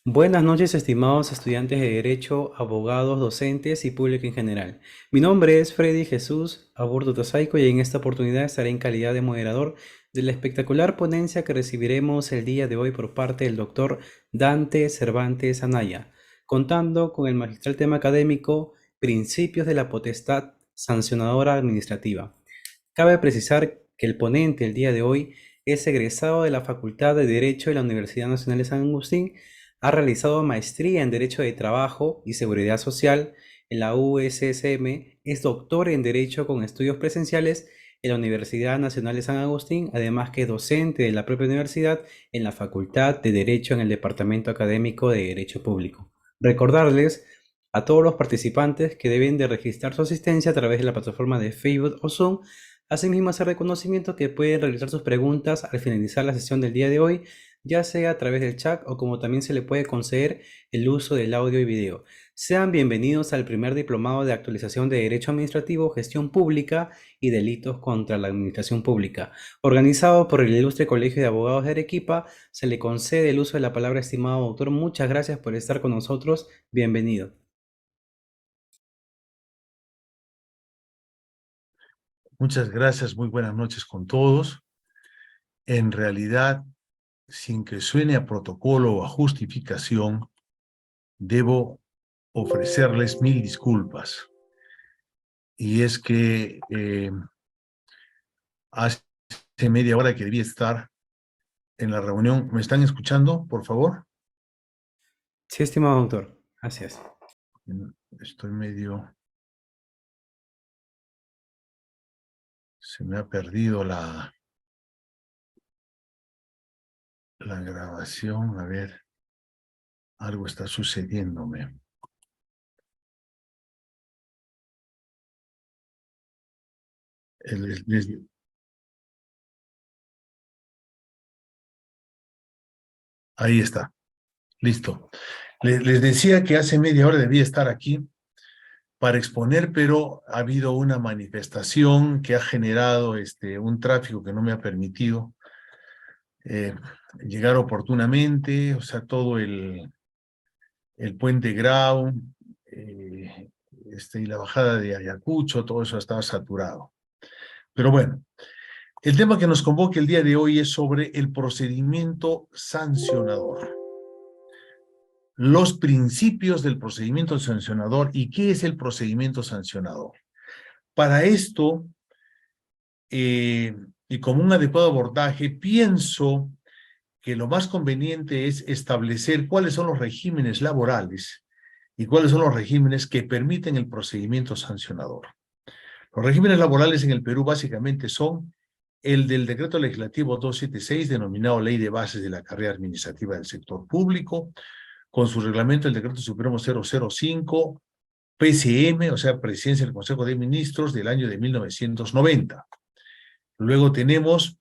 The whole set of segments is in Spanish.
Buenas noches, estimados estudiantes de Derecho, abogados, docentes y público en general. Mi nombre es Freddy Jesús Aburto Tasaico y en esta oportunidad estaré en calidad de moderador de la espectacular ponencia que recibiremos el día de hoy por parte del doctor Dante Cervantes Anaya, contando con el magistral tema académico Principios de la potestad sancionadora administrativa. Cabe precisar que el ponente el día de hoy es egresado de la Facultad de Derecho de la Universidad Nacional de San Agustín, ha realizado maestría en Derecho de Trabajo y Seguridad Social en la USSM, es doctor en Derecho con estudios presenciales en la Universidad Nacional de San Agustín, además que es docente de la propia universidad en la Facultad de Derecho en el Departamento Académico de Derecho Público. Recordarles a todos los participantes que deben de registrar su asistencia a través de la plataforma de Facebook o Zoom. Asimismo, hacer reconocimiento que pueden realizar sus preguntas al finalizar la sesión del día de hoy, ya sea a través del chat o como también se le puede conceder el uso del audio y video. Sean bienvenidos al primer diplomado de actualización de Derecho Administrativo, Gestión Pública y Delitos contra la Administración Pública. Organizado por el Ilustre Colegio de Abogados de Arequipa, se le concede el uso de la palabra, estimado autor. Muchas gracias por estar con nosotros. Bienvenido. Muchas gracias, muy buenas noches con todos. En realidad, sin que suene a protocolo o a justificación, debo ofrecerles mil disculpas. Y es que hace media hora que debía estar en la reunión. ¿Me están escuchando, por favor? Sí, estimado autor. Gracias. Estoy medio... Se me ha perdido la grabación. A ver, algo está sucediéndome. Les, Ahí está, listo. Les decía que hace media hora debía estar aquí para exponer, pero ha habido una manifestación que ha generado un tráfico que no me ha permitido eh, llegar oportunamente, o sea, todo el puente Grau y la bajada de Ayacucho, todo eso estaba saturado. Pero bueno, el tema que nos convoca el día de hoy es sobre el procedimiento sancionador. Los principios del procedimiento sancionador y qué es el procedimiento sancionador. Para esto, y como un adecuado abordaje, pienso que lo más conveniente es establecer cuáles son los regímenes laborales y cuáles son los regímenes que permiten el procedimiento sancionador. Los regímenes laborales en el Perú básicamente son el del Decreto Legislativo 276, denominado Ley de Bases de la Carrera Administrativa del Sector Público, con su reglamento el Decreto Supremo 005, PCM, o sea, Presidencia del Consejo de Ministros del año de 1990. Luego tenemos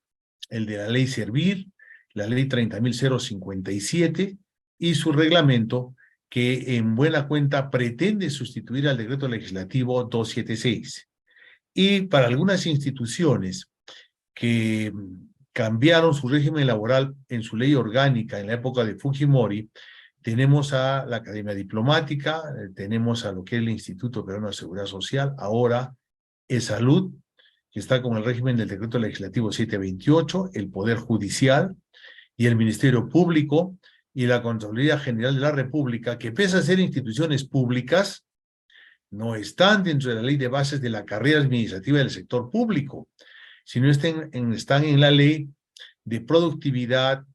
el de la Ley Servir, la Ley 30.057 y su reglamento que en buena cuenta pretende sustituir al Decreto Legislativo 276. Y para algunas instituciones que cambiaron su régimen laboral en su ley orgánica en la época de Fujimori, tenemos a la Academia Diplomática, tenemos a lo que es el Instituto Peruano de Seguridad Social, ahora ESalud, que está con el régimen del Decreto Legislativo 728, el Poder Judicial y el Ministerio Público y la Contraloría General de la República, que pese a ser instituciones públicas, no están dentro de la ley de bases de la carrera administrativa del sector público, sino están en la ley de productividad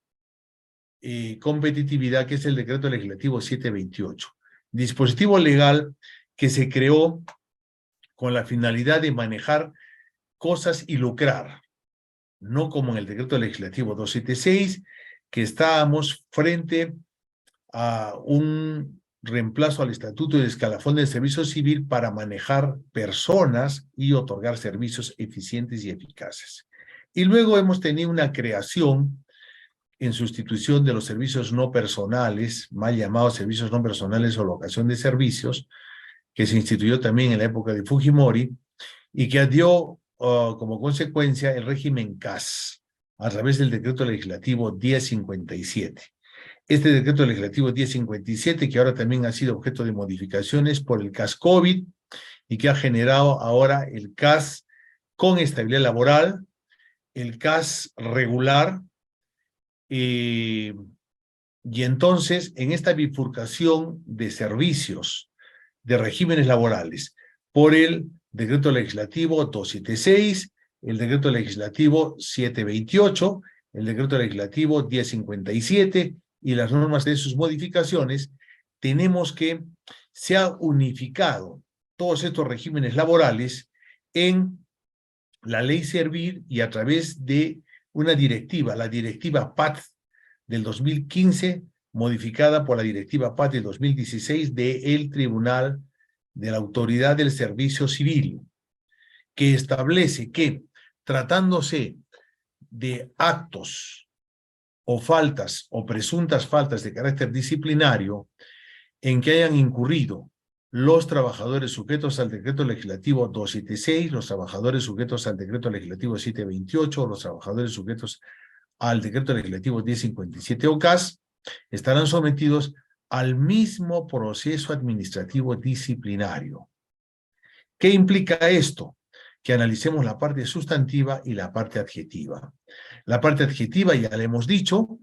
y competitividad, que es el Decreto Legislativo 728. Dispositivo legal que se creó con la finalidad de manejar cosas y lucrar, no como en el Decreto Legislativo 276, que estábamos frente a un reemplazo al Estatuto de Escalafón del Servicio Civil para manejar personas y otorgar servicios eficientes y eficaces. Y luego hemos tenido una creación en sustitución de los servicios no personales, mal llamados servicios no personales o locación de servicios, que se instituyó también en la época de Fujimori y que dio como consecuencia el régimen CAS a través del decreto legislativo 1057. este decreto legislativo 1057, que ahora también ha sido objeto de modificaciones por el CAS COVID y que ha generado ahora el CAS con estabilidad laboral, el CAS regular, y entonces en esta bifurcación de servicios, de regímenes laborales, por el decreto legislativo 276, el decreto legislativo 728, el decreto legislativo 1057 y las normas de sus modificaciones, tenemos que se ha unificado todos estos regímenes laborales en la ley Servir y a través de una directiva, la directiva PAT del 2015, modificada por la directiva PAT del 2016 del Tribunal de la Autoridad del Servicio Civil, que establece que tratándose de actos o faltas o presuntas faltas de carácter disciplinario en que hayan incurrido los trabajadores sujetos al decreto legislativo 276, los trabajadores sujetos al decreto legislativo 728, los trabajadores sujetos al decreto legislativo 1057 o CAS, estarán sometidos al mismo proceso administrativo disciplinario. ¿Qué implica esto? Que analicemos la parte sustantiva y la parte adjetiva. La parte adjetiva, ya le hemos dicho,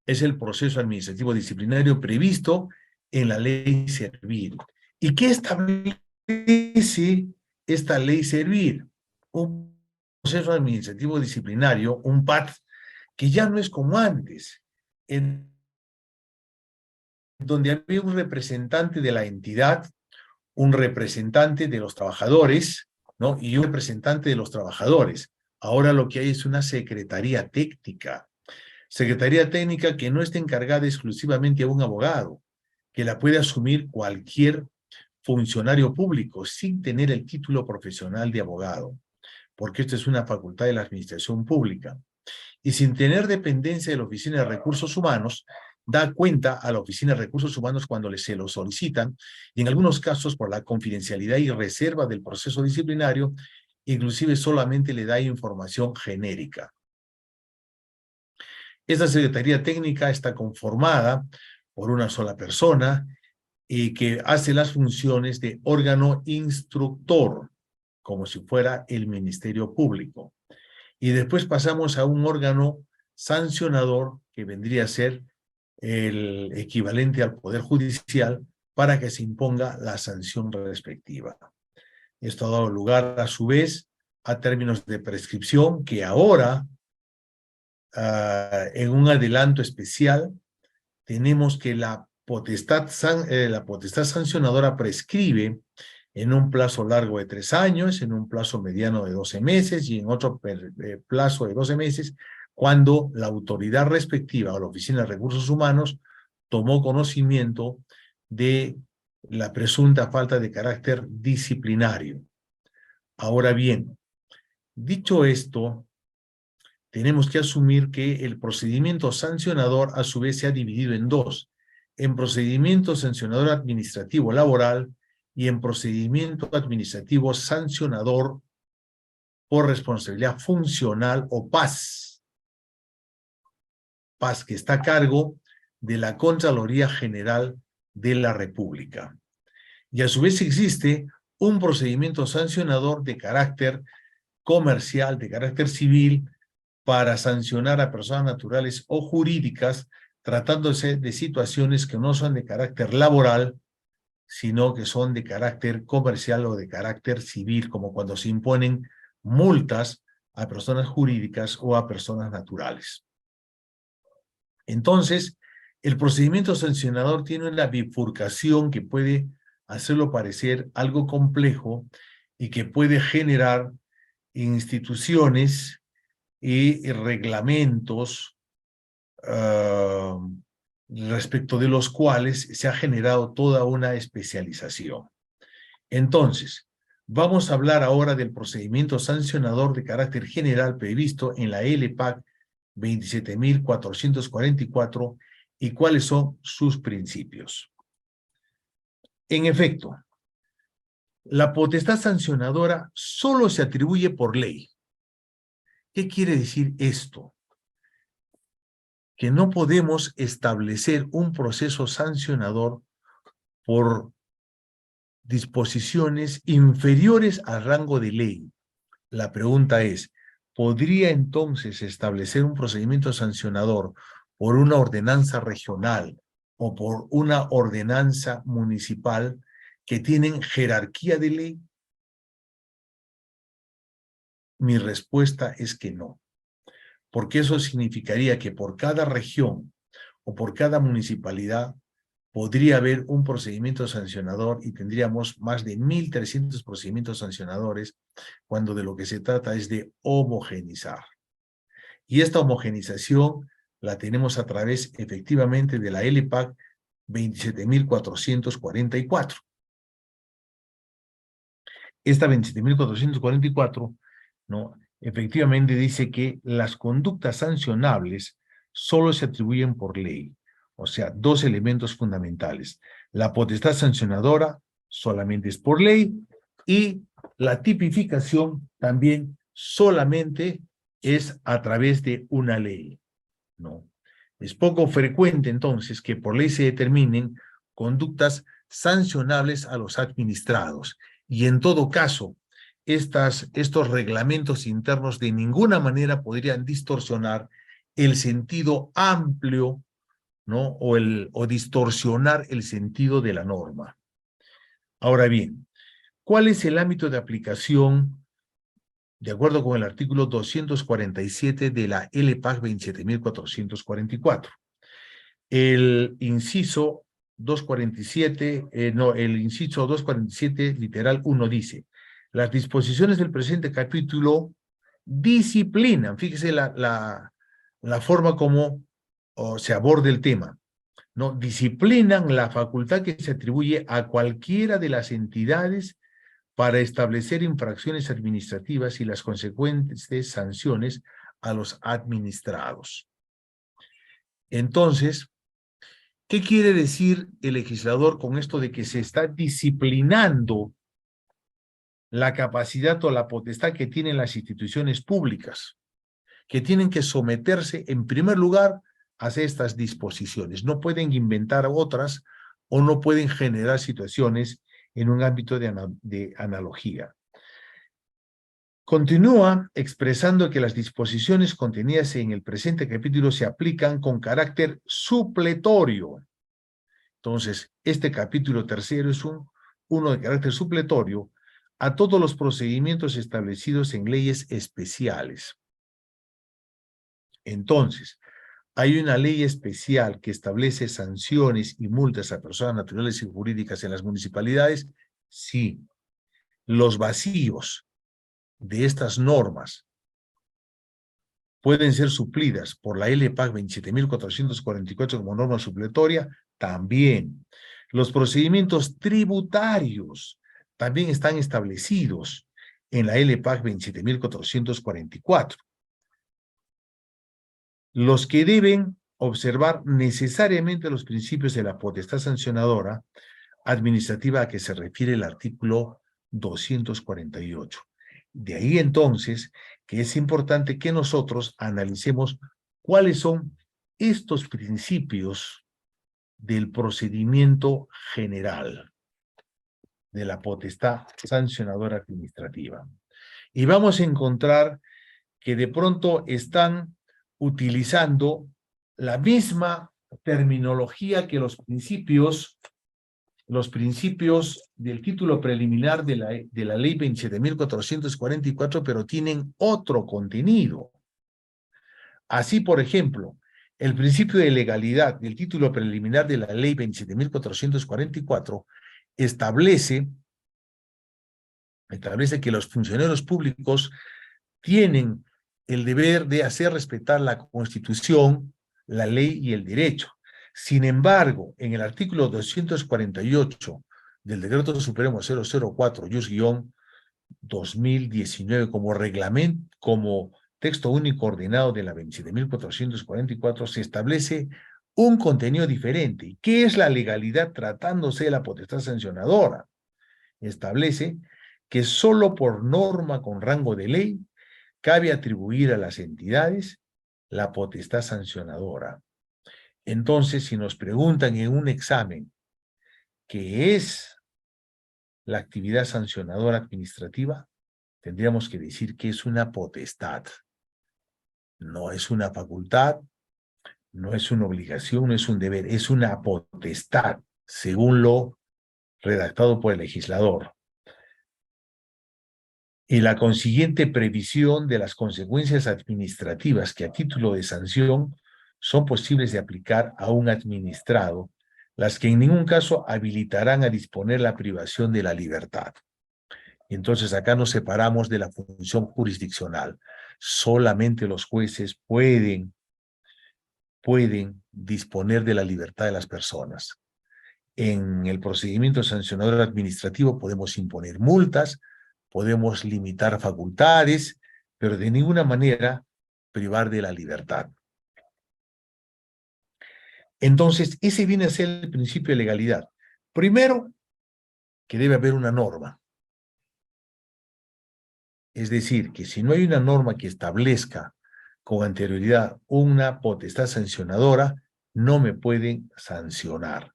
es el proceso administrativo disciplinario previsto en la ley Servir. ¿Y qué establece esta ley Servir? Un proceso administrativo disciplinario, un PAD, que ya no es como antes, en donde había un representante de la entidad, un representante de los trabajadores, ¿no? Y un representante de los trabajadores. Ahora lo que hay es una secretaría técnica. Secretaría técnica que no está encargada exclusivamente a un abogado, que la puede asumir cualquier funcionario público sin tener el título profesional de abogado, porque esto es una facultad de la administración pública. Y sin tener dependencia de la Oficina de Recursos Humanos, da cuenta a la Oficina de Recursos Humanos cuando se lo solicitan, y en algunos casos por la confidencialidad y reserva del proceso disciplinario, inclusive solamente le da información genérica. Esta Secretaría Técnica está conformada por una sola persona y que hace las funciones de órgano instructor, como si fuera el Ministerio Público. Y después pasamos a un órgano sancionador que vendría a ser el equivalente al Poder Judicial para que se imponga la sanción respectiva. Esto ha dado lugar, a su vez, a términos de prescripción que ahora, en un adelanto especial, tenemos que la potestad sancionadora prescribe en un plazo largo de 3 años, en un plazo mediano de 12 meses y en otro plazo de 12 meses, cuando la autoridad respectiva o la Oficina de Recursos Humanos tomó conocimiento de la presunta falta de carácter disciplinario. Ahora bien, dicho esto, tenemos que asumir que el procedimiento sancionador a su vez se ha dividido en dos, en procedimiento sancionador administrativo laboral y en procedimiento administrativo sancionador por responsabilidad funcional o PAS. PAS que está a cargo de la Contraloría General de la República. Y a su vez existe un procedimiento sancionador de carácter comercial, de carácter civil, para sancionar a personas naturales o jurídicas tratándose de situaciones que no son de carácter laboral, sino que son de carácter comercial o de carácter civil, como cuando se imponen multas a personas jurídicas o a personas naturales. Entonces, el procedimiento sancionador tiene una bifurcación que puede hacerlo parecer algo complejo y que puede generar instituciones y reglamentos respecto de los cuales se ha generado toda una especialización. Entonces, vamos a hablar ahora del procedimiento sancionador de carácter general previsto en la LPAC 27.444 y cuáles son sus principios. En efecto, la potestad sancionadora solo se atribuye por ley. ¿Qué quiere decir esto? que no podemos establecer un proceso sancionador por disposiciones inferiores al rango de ley. La pregunta es, ¿podría entonces establecer un procedimiento sancionador por una ordenanza regional o por una ordenanza municipal que tienen jerarquía de ley? Mi respuesta es que no, porque eso significaría que por cada región o por cada municipalidad podría haber un procedimiento sancionador y tendríamos más de 1.300 procedimientos sancionadores, cuando de lo que se trata es de homogenizar. Y esta homogenización la tenemos a través efectivamente de la LPAC 27.444. Esta 27.444, ¿no?, efectivamente dice que las conductas sancionables solo se atribuyen por ley. O sea, dos elementos fundamentales. La potestad sancionadora solamente es por ley y la tipificación también solamente es a través de una ley, ¿no? Es poco frecuente entonces que por ley se determinen conductas sancionables a los administrados. Y en todo caso, estos reglamentos internos de ninguna manera podrían distorsionar el sentido amplio, ¿no?, o distorsionar el sentido de la norma. Ahora bien, ¿cuál es el ámbito de aplicación de acuerdo con el artículo 247 de la LPAC 27.444? El inciso 247, el inciso 247, literal 1 dice: las disposiciones del presente capítulo disciplinan, fíjese la forma como se aborda el tema, ¿no? Disciplinan la facultad que se atribuye a cualquiera de las entidades para establecer infracciones administrativas y las consecuentes sanciones a los administrados. Entonces, ¿qué quiere decir el legislador con esto de que se está disciplinando la capacidad o la potestad que tienen las instituciones públicas, que tienen que someterse en primer lugar a estas disposiciones? No pueden inventar otras o no pueden generar situaciones en un ámbito de analogía. Continúa expresando que las disposiciones contenidas en el presente capítulo se aplican con carácter supletorio. Entonces, este capítulo tercero es uno de carácter supletorio a todos los procedimientos establecidos en leyes especiales. Entonces, ¿hay una ley especial que establece sanciones y multas a personas naturales y jurídicas en las municipalidades? Sí. Los vacíos de estas normas pueden ser suplidas por la LPAC 27.444 como norma supletoria, también. Los procedimientos tributarios también están establecidos en la LPAC 27.444. Los que deben observar necesariamente los principios de la potestad sancionadora administrativa a que se refiere el artículo 248. De ahí entonces que es importante que nosotros analicemos cuáles son estos principios del procedimiento general de la potestad sancionadora administrativa. Y vamos a encontrar que de pronto están utilizando la misma terminología que los principios del título preliminar de la ley 27.444, pero tienen otro contenido. Así, por ejemplo, el principio de legalidad del título preliminar de la ley 27.444 establece que los funcionarios públicos tienen el deber de hacer respetar la Constitución, la ley y el derecho. Sin embargo, en el artículo 248 del Decreto Supremo 004-2019 como reglamento, como texto único ordenado de la 27.444, se establece un contenido diferente. ¿Qué es la legalidad tratándose de la potestad sancionadora? Establece que solo por norma con rango de ley cabe atribuir a las entidades la potestad sancionadora. Entonces, si nos preguntan en un examen qué es la actividad sancionadora administrativa, tendríamos que decir que es una potestad. No es una facultad, no es una obligación, no es un deber, es una potestad, según lo redactado por el legislador. Y la consiguiente previsión de las consecuencias administrativas que a título de sanción son posibles de aplicar a un administrado, las que en ningún caso habilitarán a disponer la privación de la libertad. Y entonces acá nos separamos de la función jurisdiccional. Solamente los jueces pueden disponer de la libertad de las personas. En el procedimiento sancionador administrativo podemos imponer multas, podemos limitar facultades, pero de ninguna manera privar de la libertad. Entonces, ese viene a ser el principio de legalidad. Primero, que debe haber una norma. Es decir, que si no hay una norma que establezca con anterioridad una potestad sancionadora, no me pueden sancionar.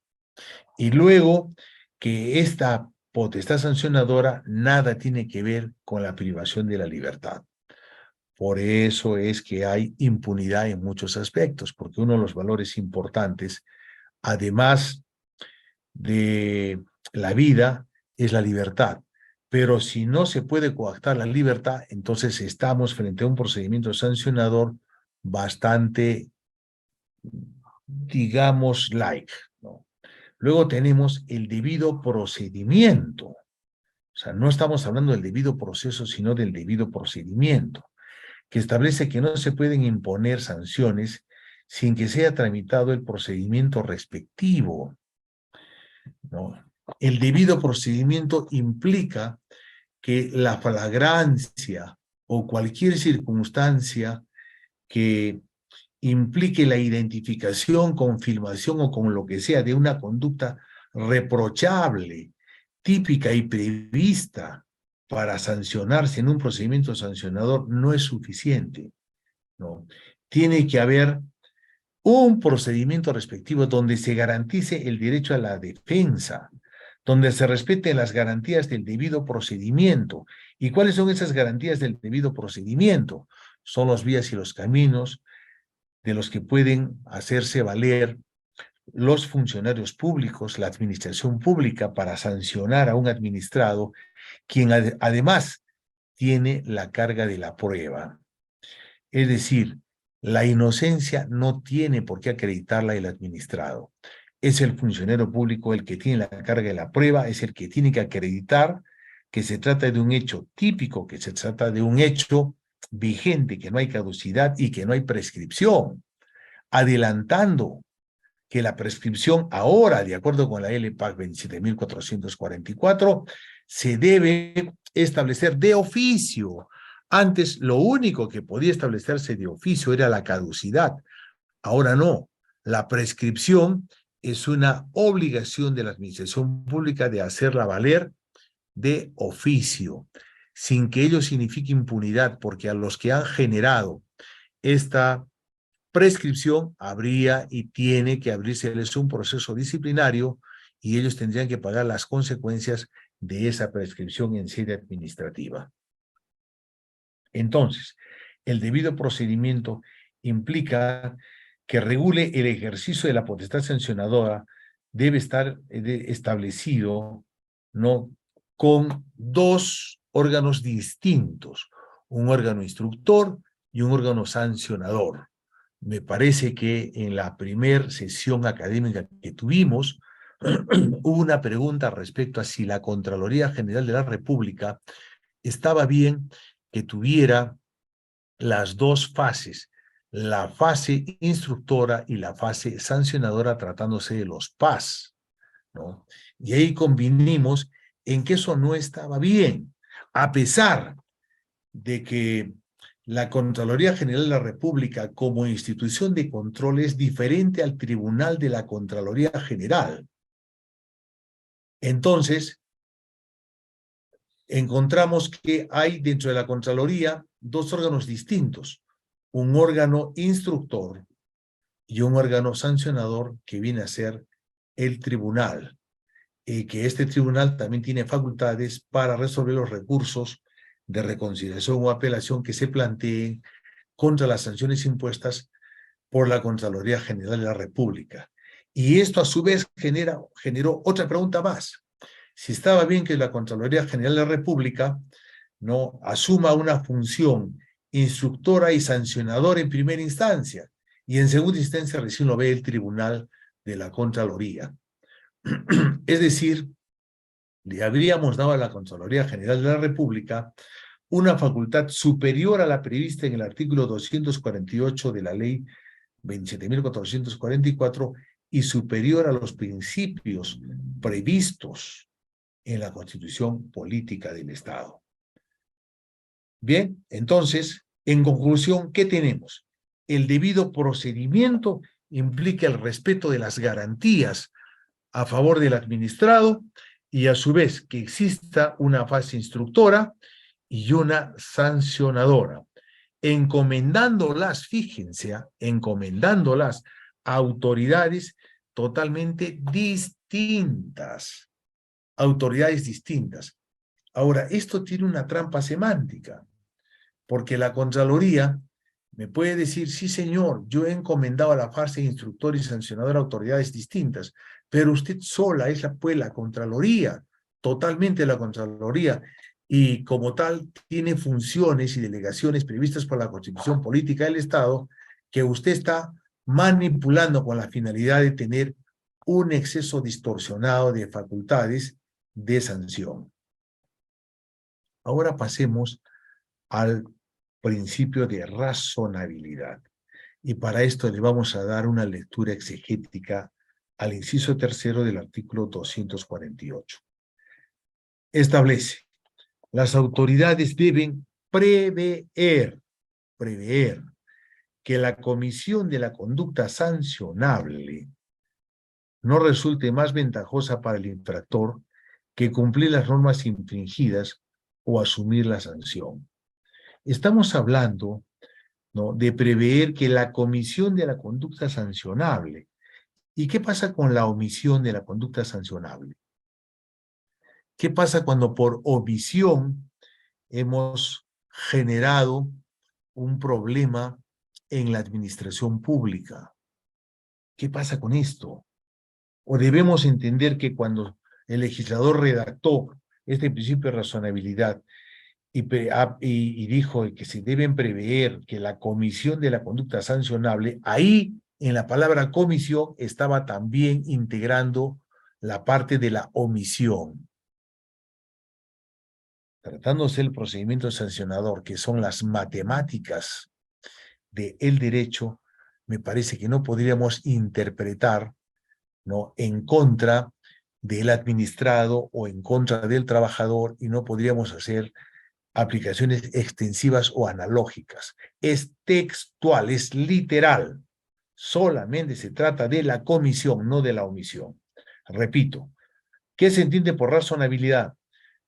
Y luego, que esta potestad sancionadora nada tiene que ver con la privación de la libertad. Por eso es que hay impunidad en muchos aspectos, porque uno de los valores importantes, además de la vida, es la libertad. Pero si no se puede coactar la libertad, entonces estamos frente a un procedimiento sancionador bastante, digamos, like, ¿no? Luego tenemos el debido procedimiento. O sea, no estamos hablando del debido proceso, sino del debido procedimiento, que establece que no se pueden imponer sanciones sin que sea tramitado el procedimiento respectivo, ¿no? El debido procedimiento implica que la flagrancia o cualquier circunstancia que implique la identificación, confirmación o con lo que sea de una conducta reprochable, típica y prevista para sancionarse en un procedimiento sancionador no es suficiente, ¿no? Tiene que haber un procedimiento respectivo donde se garantice el derecho a la defensa, donde se respeten las garantías del debido procedimiento. ¿Y cuáles son esas garantías del debido procedimiento? Son los vías y los caminos de los que pueden hacerse valer los funcionarios públicos, la administración pública, para sancionar a un administrado, quien además tiene la carga de la prueba. Es decir, la inocencia no tiene por qué acreditarla el administrado. Es el funcionario público el que tiene la carga de la prueba, es el que tiene que acreditar que se trata de un hecho típico, que se trata de un hecho vigente, que no hay caducidad y que no hay prescripción, adelantando que la prescripción ahora, de acuerdo con la LPAC 27.444, se debe establecer de oficio. Antes, lo único que podía establecerse de oficio era la caducidad. Ahora no. La prescripción es una obligación de la administración pública de hacerla valer de oficio, sin que ello signifique impunidad, porque a los que han generado esta prescripción habría y tiene que abrirseles un proceso disciplinario y ellos tendrían que pagar las consecuencias de esa prescripción en sede administrativa. Entonces, el debido procedimiento implica que regule el ejercicio de la potestad sancionadora, debe estar establecido, ¿no?, con dos órganos distintos, un órgano instructor y un órgano sancionador. Me parece que en la primera sesión académica que tuvimos, hubo una pregunta respecto a si la Contraloría General de la República estaba bien que tuviera las dos fases, la fase instructora y la fase sancionadora, tratándose de los PAS, ¿no? Y ahí convinimos en que eso no estaba bien, a pesar de que la Contraloría General de la República como institución de control es diferente al Tribunal de la Contraloría General. Entonces, encontramos que hay dentro de la Contraloría dos órganos distintos, un órgano instructor y un órgano sancionador que viene a ser el tribunal, y que este tribunal también tiene facultades para resolver los recursos de reconsideración o apelación que se planteen contra las sanciones impuestas por la Contraloría General de la República. Y esto a su vez generó otra pregunta más. Si estaba bien que la Contraloría General de la República no asuma una función instructora y sancionadora en primera instancia, y en segunda instancia recién lo ve el Tribunal de la Contraloría. Es decir, le habríamos dado a la Contraloría General de la República una facultad superior a la prevista en el artículo 248 de la Ley 27.444 y superior a los principios previstos en la Constitución Política del Estado. Bien, entonces, en conclusión, ¿qué tenemos? El debido procedimiento implica el respeto de las garantías a favor del administrado y a su vez que exista una fase instructora y una sancionadora, encomendándolas, fíjense, encomendándolas a autoridades totalmente distintas, autoridades distintas. Ahora, esto tiene una trampa semántica, porque la Contraloría me puede decir, sí señor, yo he encomendado a la fase instructor y sancionador a autoridades distintas, pero usted sola es la Contraloría, totalmente la Contraloría, y como tal tiene funciones y delegaciones previstas por la Constitución Política del Estado que usted está manipulando con la finalidad de tener un exceso distorsionado de facultades de sanción. Ahora pasemos al principio de razonabilidad. Y para esto le vamos a dar una lectura exegética al inciso tercero del artículo 248. Establece, las autoridades deben prever que la comisión de la conducta sancionable no resulte más ventajosa para el infractor que cumplir las normas infringidas o asumir la sanción. Estamos hablando, ¿no?, de prever que la comisión de la conducta sancionable. ¿Y qué pasa con la omisión de la conducta sancionable? ¿Qué pasa cuando por omisión hemos generado un problema en la administración pública? ¿Qué pasa con esto? ¿O debemos entender que cuando el legislador redactó este principio de razonabilidad y dijo que se deben prever que la comisión de la conducta sancionable, ahí en la palabra comisión estaba también integrando la parte de la omisión? Tratándose del procedimiento sancionador, que son las matemáticas del derecho, me parece que no podríamos interpretar, ¿no?, en contra del administrado o en contra del trabajador, y no podríamos hacer aplicaciones extensivas o analógicas. Es textual, es literal. Solamente se trata de la comisión, no de la omisión. Repito, ¿qué se entiende por razonabilidad?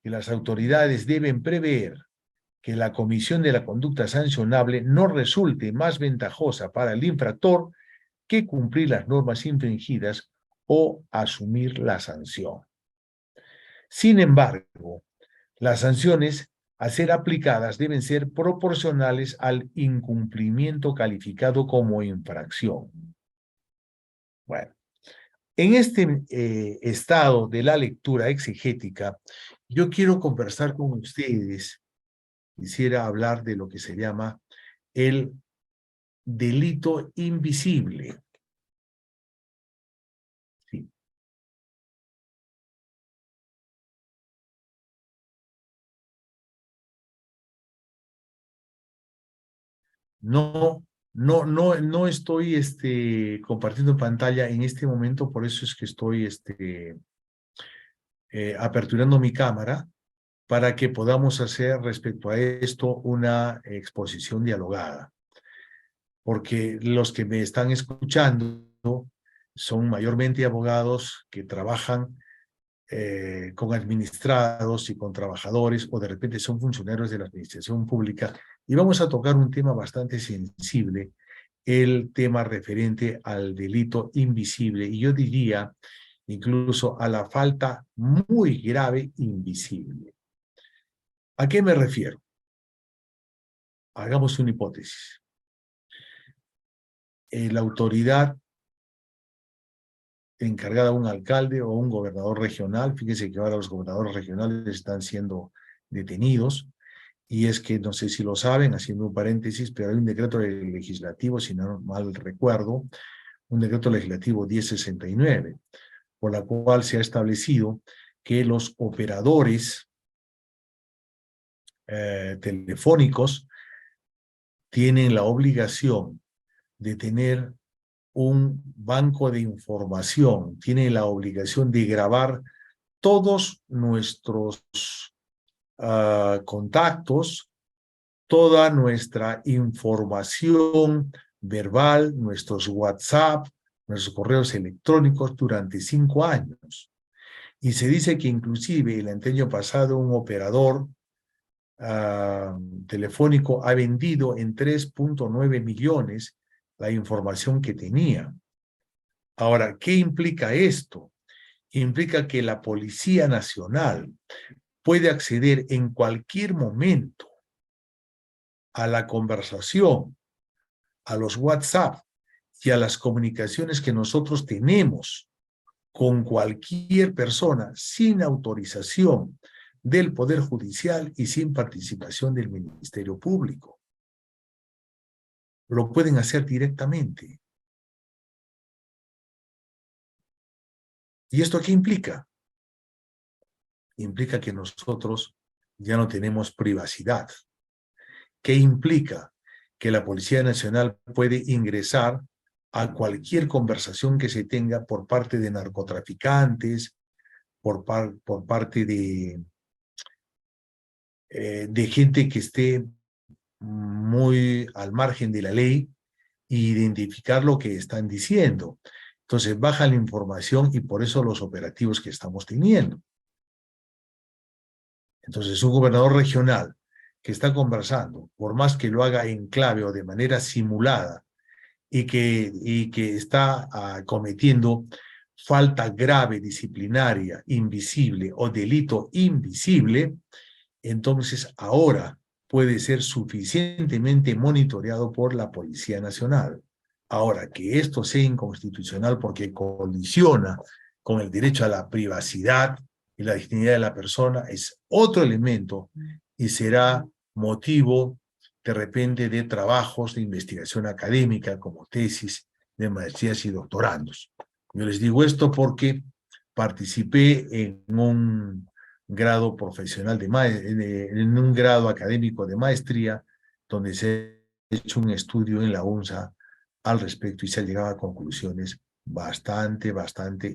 Que las autoridades deben prever que la comisión de la conducta sancionable no resulte más ventajosa para el infractor que cumplir las normas infringidas o asumir la sanción. Sin embargo, las sanciones a ser aplicadas deben ser proporcionales al incumplimiento calificado como infracción. Bueno, en este estado de la lectura exegética, yo quiero conversar con ustedes, quisiera hablar de lo que se llama el delito invisible. Sí. No estoy compartiendo pantalla en este momento, por eso es que estoy aperturando mi cámara para que podamos hacer respecto a esto una exposición dialogada. Porque los que me están escuchando son mayormente abogados que trabajan con administrados y con trabajadores, o de repente son funcionarios de la administración pública, y vamos a tocar un tema bastante sensible el tema referente al delito invisible y yo diría incluso a la falta muy grave invisible. ¿A qué me refiero? Hagamos una hipótesis. La autoridad encargada a un alcalde o un gobernador regional, fíjense que ahora los gobernadores regionales están siendo detenidos, y es que, no sé si lo saben, haciendo un paréntesis, pero hay un decreto legislativo, si no mal recuerdo, un decreto legislativo 1069, por la cual se ha establecido que los operadores telefónicos tienen la obligación de tener un banco de información, tienen la obligación de grabar todos nuestros contactos, toda nuestra información verbal, nuestros WhatsApp, nuestros correos electrónicos durante 5 años. Y se dice que inclusive el año pasado un operador telefónico ha vendido en 3.9 millones la información que tenía. Ahora, ¿qué implica esto? Implica que la Policía Nacional puede acceder en cualquier momento a la conversación, a los WhatsApp y a las comunicaciones que nosotros tenemos con cualquier persona sin autorización del Poder Judicial y sin participación del Ministerio Público. Lo pueden hacer directamente. ¿Y esto qué implica? Implica que nosotros ya no tenemos privacidad. ¿Qué implica? Que la Policía Nacional puede ingresar a cualquier conversación que se tenga por parte de narcotraficantes, por parte de gente que esté muy al margen de la ley e identificar lo que están diciendo. Entonces baja la información y por eso los operativos que estamos teniendo. Entonces un gobernador regional que está conversando, por más que lo haga en clave o de manera simulada, y que está cometiendo falta grave disciplinaria, invisible o delito invisible, entonces ahora puede ser suficientemente monitoreado por la Policía Nacional. Ahora, que esto sea inconstitucional porque colisiona con el derecho a la privacidad y la dignidad de la persona es otro elemento y será motivo de repente de trabajos de investigación académica como tesis de maestrías y doctorandos. Yo les digo esto porque participé en un grado profesional en un grado académico de maestría donde se ha hecho un estudio en la UNSA al respecto y se ha llegado a conclusiones bastante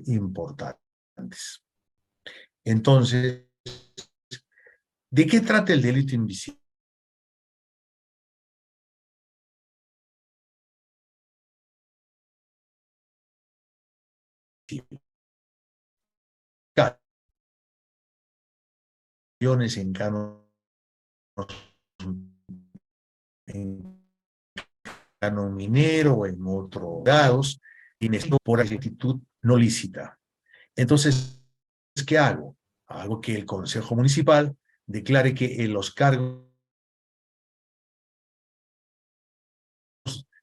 importantes. Entonces, ¿de qué trata el delito invisible? En canon, en canon minero o en otros grados, y por actitud no lícita. Entonces, ¿qué hago? Hago que el Consejo Municipal declare que en los cargos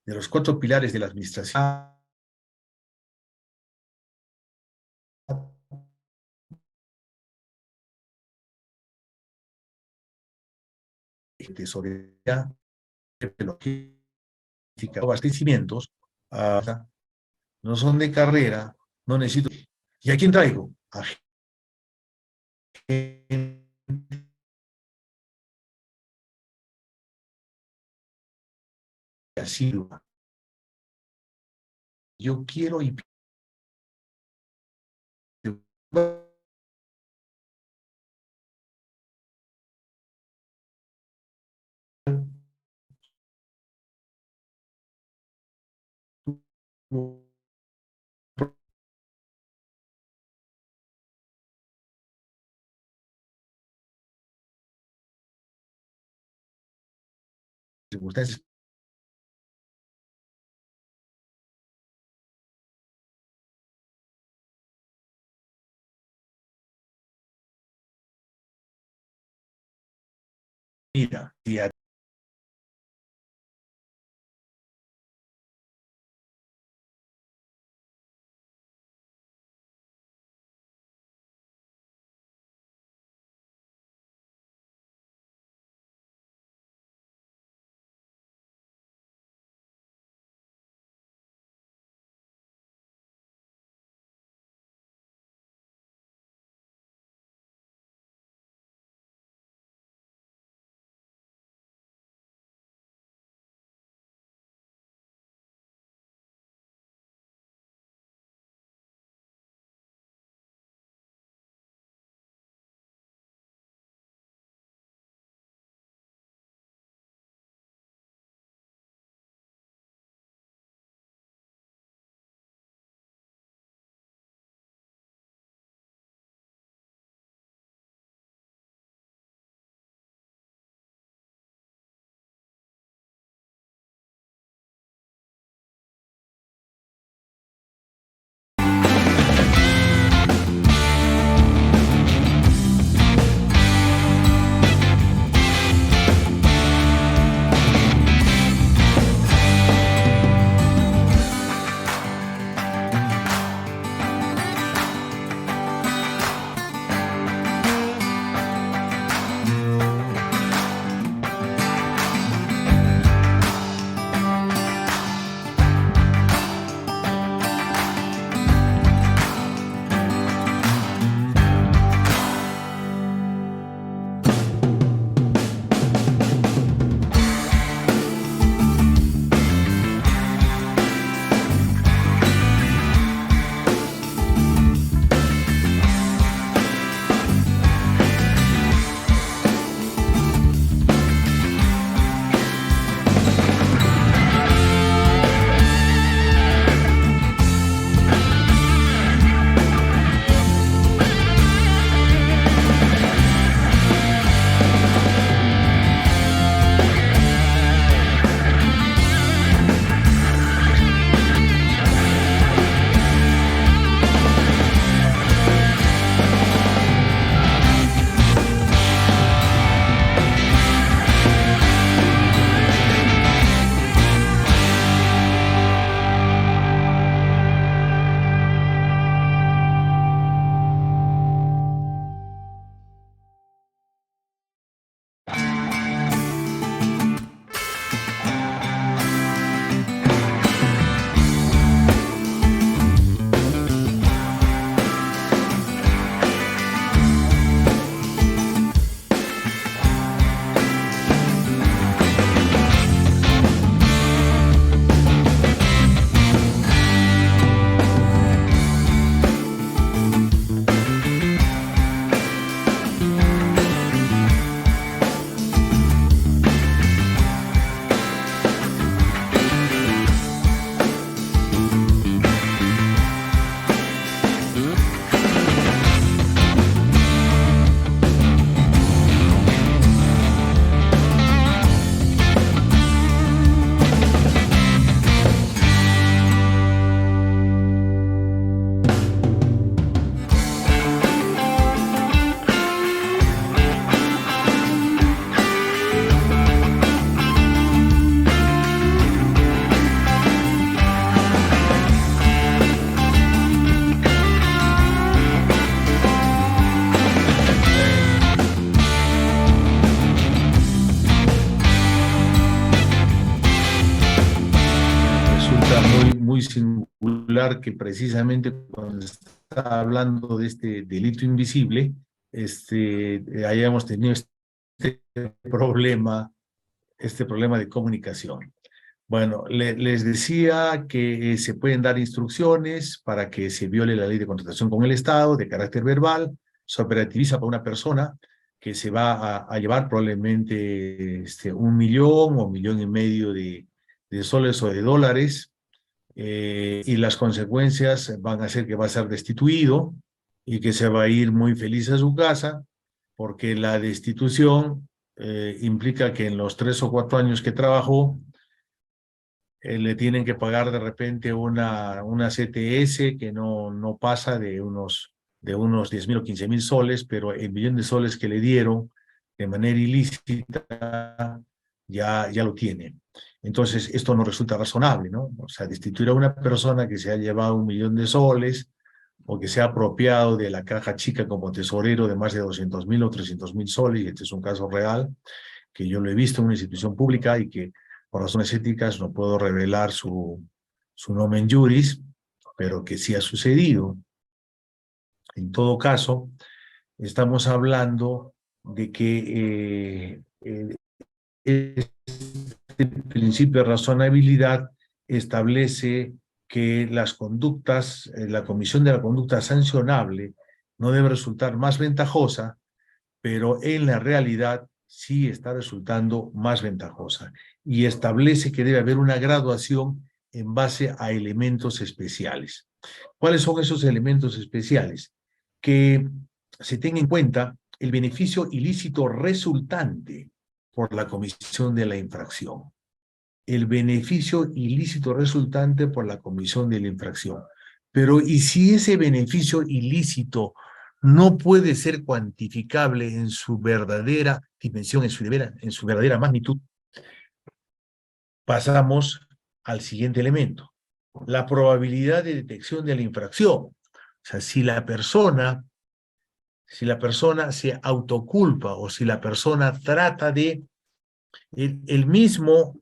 de los 4 pilares de la administración de tesorería, abastecimientos, no son de carrera, no necesito. ¿Y a quién traigo? A gente así. Yo quiero y circunstancias mira, si a resulta muy singular que precisamente cuando está hablando de este delito invisible, hayamos tenido problema, este problema de comunicación. Bueno, les decía que se pueden dar instrucciones para que se viole la ley de contratación con el Estado de carácter verbal, se operativiza para una persona que se va a llevar probablemente 1.000.000 o 1.500.000 de soles o de dólares, y las consecuencias van a ser que va a ser destituido y que se va a ir muy feliz a su casa, porque la destitución implica que en los 3 o 4 años que trabajó, le tienen que pagar de repente una CTS que no pasa de unos 10.000 o 15.000 soles, pero el millón de soles que le dieron de manera ilícita, ya lo tiene. Entonces, esto no resulta razonable, ¿no? O sea, destituir a una persona que se ha llevado 1.000.000 de soles o que se ha apropiado de la caja chica como tesorero de más de 200.000 o 300.000 soles, y este es un caso real, que yo lo he visto en una institución pública y que por razones éticas no puedo revelar su nomen juris, pero que sí ha sucedido. En todo caso, estamos hablando de que este principio de razonabilidad establece que las conductas, la comisión de la conducta sancionable no debe resultar más ventajosa, pero en la realidad sí está resultando más ventajosa y establece que debe haber una graduación en base a elementos especiales. ¿Cuáles son esos elementos especiales? Que se tenga en cuenta el beneficio ilícito resultante por la comisión de la infracción. El beneficio ilícito resultante por la comisión de la infracción. Pero, ¿y si ese beneficio ilícito no puede ser cuantificable en su verdadera dimensión, en su verdadera magnitud? Pasamos al siguiente elemento, la probabilidad de detección de la infracción. O sea, si la persona se autoculpa o si la persona trata de el mismo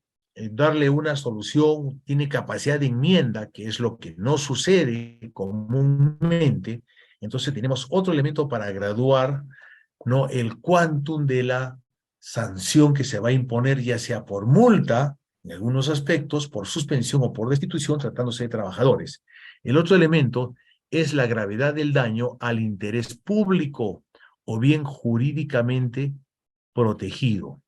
darle una solución, tiene capacidad de enmienda, que es lo que no sucede comúnmente, entonces tenemos otro elemento para graduar, ¿no?, el quantum de la sanción que se va a imponer, ya sea por multa, en algunos aspectos, por suspensión o por destitución, tratándose de trabajadores. El otro elemento es la gravedad del daño al interés público o bien jurídicamente protegido.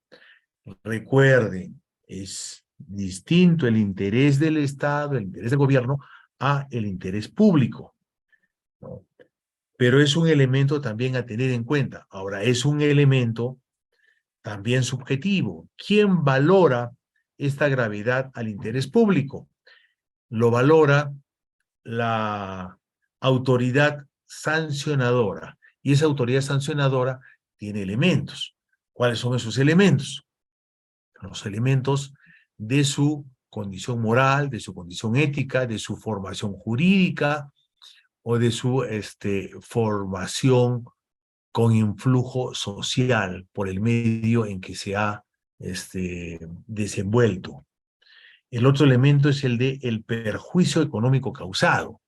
Recuerden, es distinto el interés del Estado, el interés del gobierno, a el interés público, ¿no? Pero es un elemento también a tener en cuenta. Ahora, es un elemento también subjetivo. ¿Quién valora esta gravedad al interés público? Lo valora la autoridad sancionadora. Y esa autoridad sancionadora tiene elementos. ¿Cuáles son esos elementos? Los elementos de su condición moral, de su condición ética, de su formación jurídica o de su formación con influjo social por el medio en que se ha desenvuelto. El otro elemento es el de el perjuicio económico causado.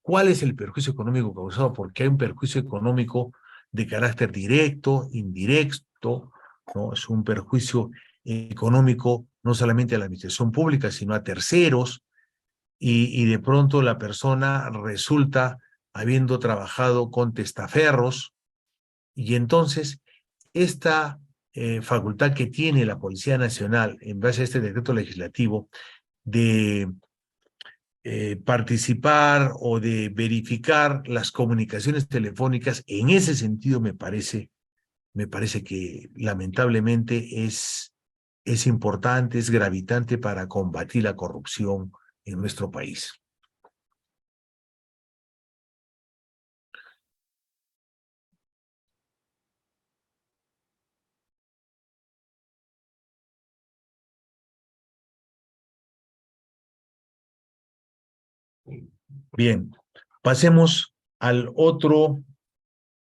¿Cuál es el perjuicio económico causado? Porque hay un perjuicio económico de carácter directo, indirecto, ¿no? Es un perjuicio económico no solamente a la administración pública, sino a terceros, y de pronto la persona resulta habiendo trabajado con testaferros, y entonces esta facultad que tiene la Policía Nacional en base a este decreto legislativo de participar o de verificar las comunicaciones telefónicas, en ese sentido me parece que lamentablemente es importante, es gravitante para combatir la corrupción en nuestro país. Bien, pasemos al otro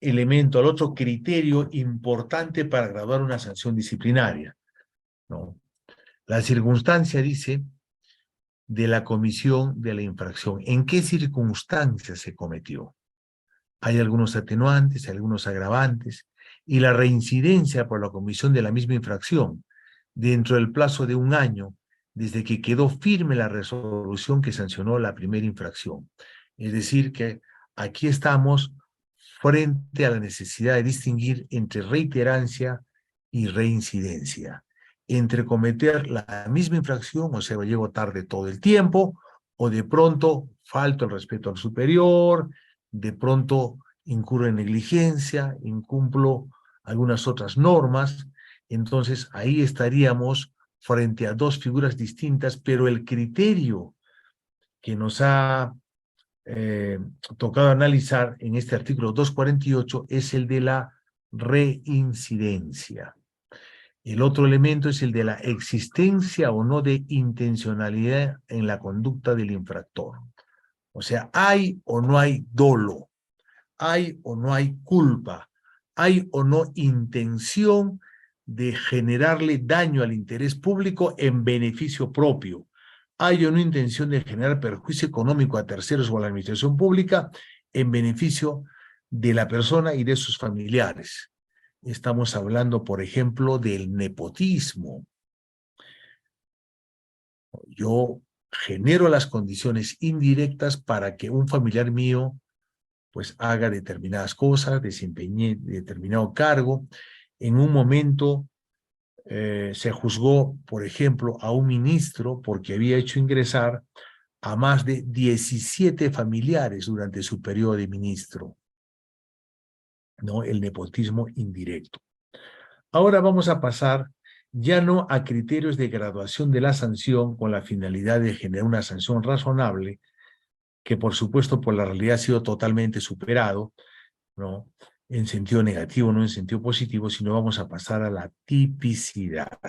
elemento, al otro criterio importante para graduar una sanción disciplinaria, ¿no? La circunstancia, dice, de la comisión de la infracción. ¿En qué circunstancias se cometió? Hay algunos atenuantes, hay algunos agravantes, y la reincidencia por la comisión de la misma infracción dentro del plazo de 1 año desde que quedó firme la resolución que sancionó la primera infracción. Es decir, que aquí estamos frente a la necesidad de distinguir entre reiterancia y reincidencia, entre cometer la misma infracción, o sea, llego tarde todo el tiempo, o de pronto falto el respeto al superior, de pronto incurro en negligencia, incumplo algunas otras normas. Entonces ahí estaríamos frente a dos figuras distintas, pero el criterio que nos ha tocado analizar en este artículo 248 es el de la reincidencia. El otro elemento es el de la existencia o no de intencionalidad en la conducta del infractor. O sea, hay o no hay dolo, hay o no hay culpa, hay o no intención de generarle daño al interés público en beneficio propio, hay o no intención de generar perjuicio económico a terceros o a la administración pública en beneficio de la persona y de sus familiares. Estamos hablando, por ejemplo, del nepotismo. Yo genero las condiciones indirectas para que un familiar mío pues haga determinadas cosas, desempeñe determinado cargo. En un momento se juzgó, por ejemplo, a un ministro porque había hecho ingresar a más de 17 familiares durante su periodo de ministro, ¿no? El nepotismo indirecto. Ahora vamos a pasar ya no a criterios de graduación de la sanción con la finalidad de generar una sanción razonable, que por supuesto por la realidad ha sido totalmente superado, ¿no? En sentido negativo, no en sentido positivo, sino vamos a pasar a la tipicidad.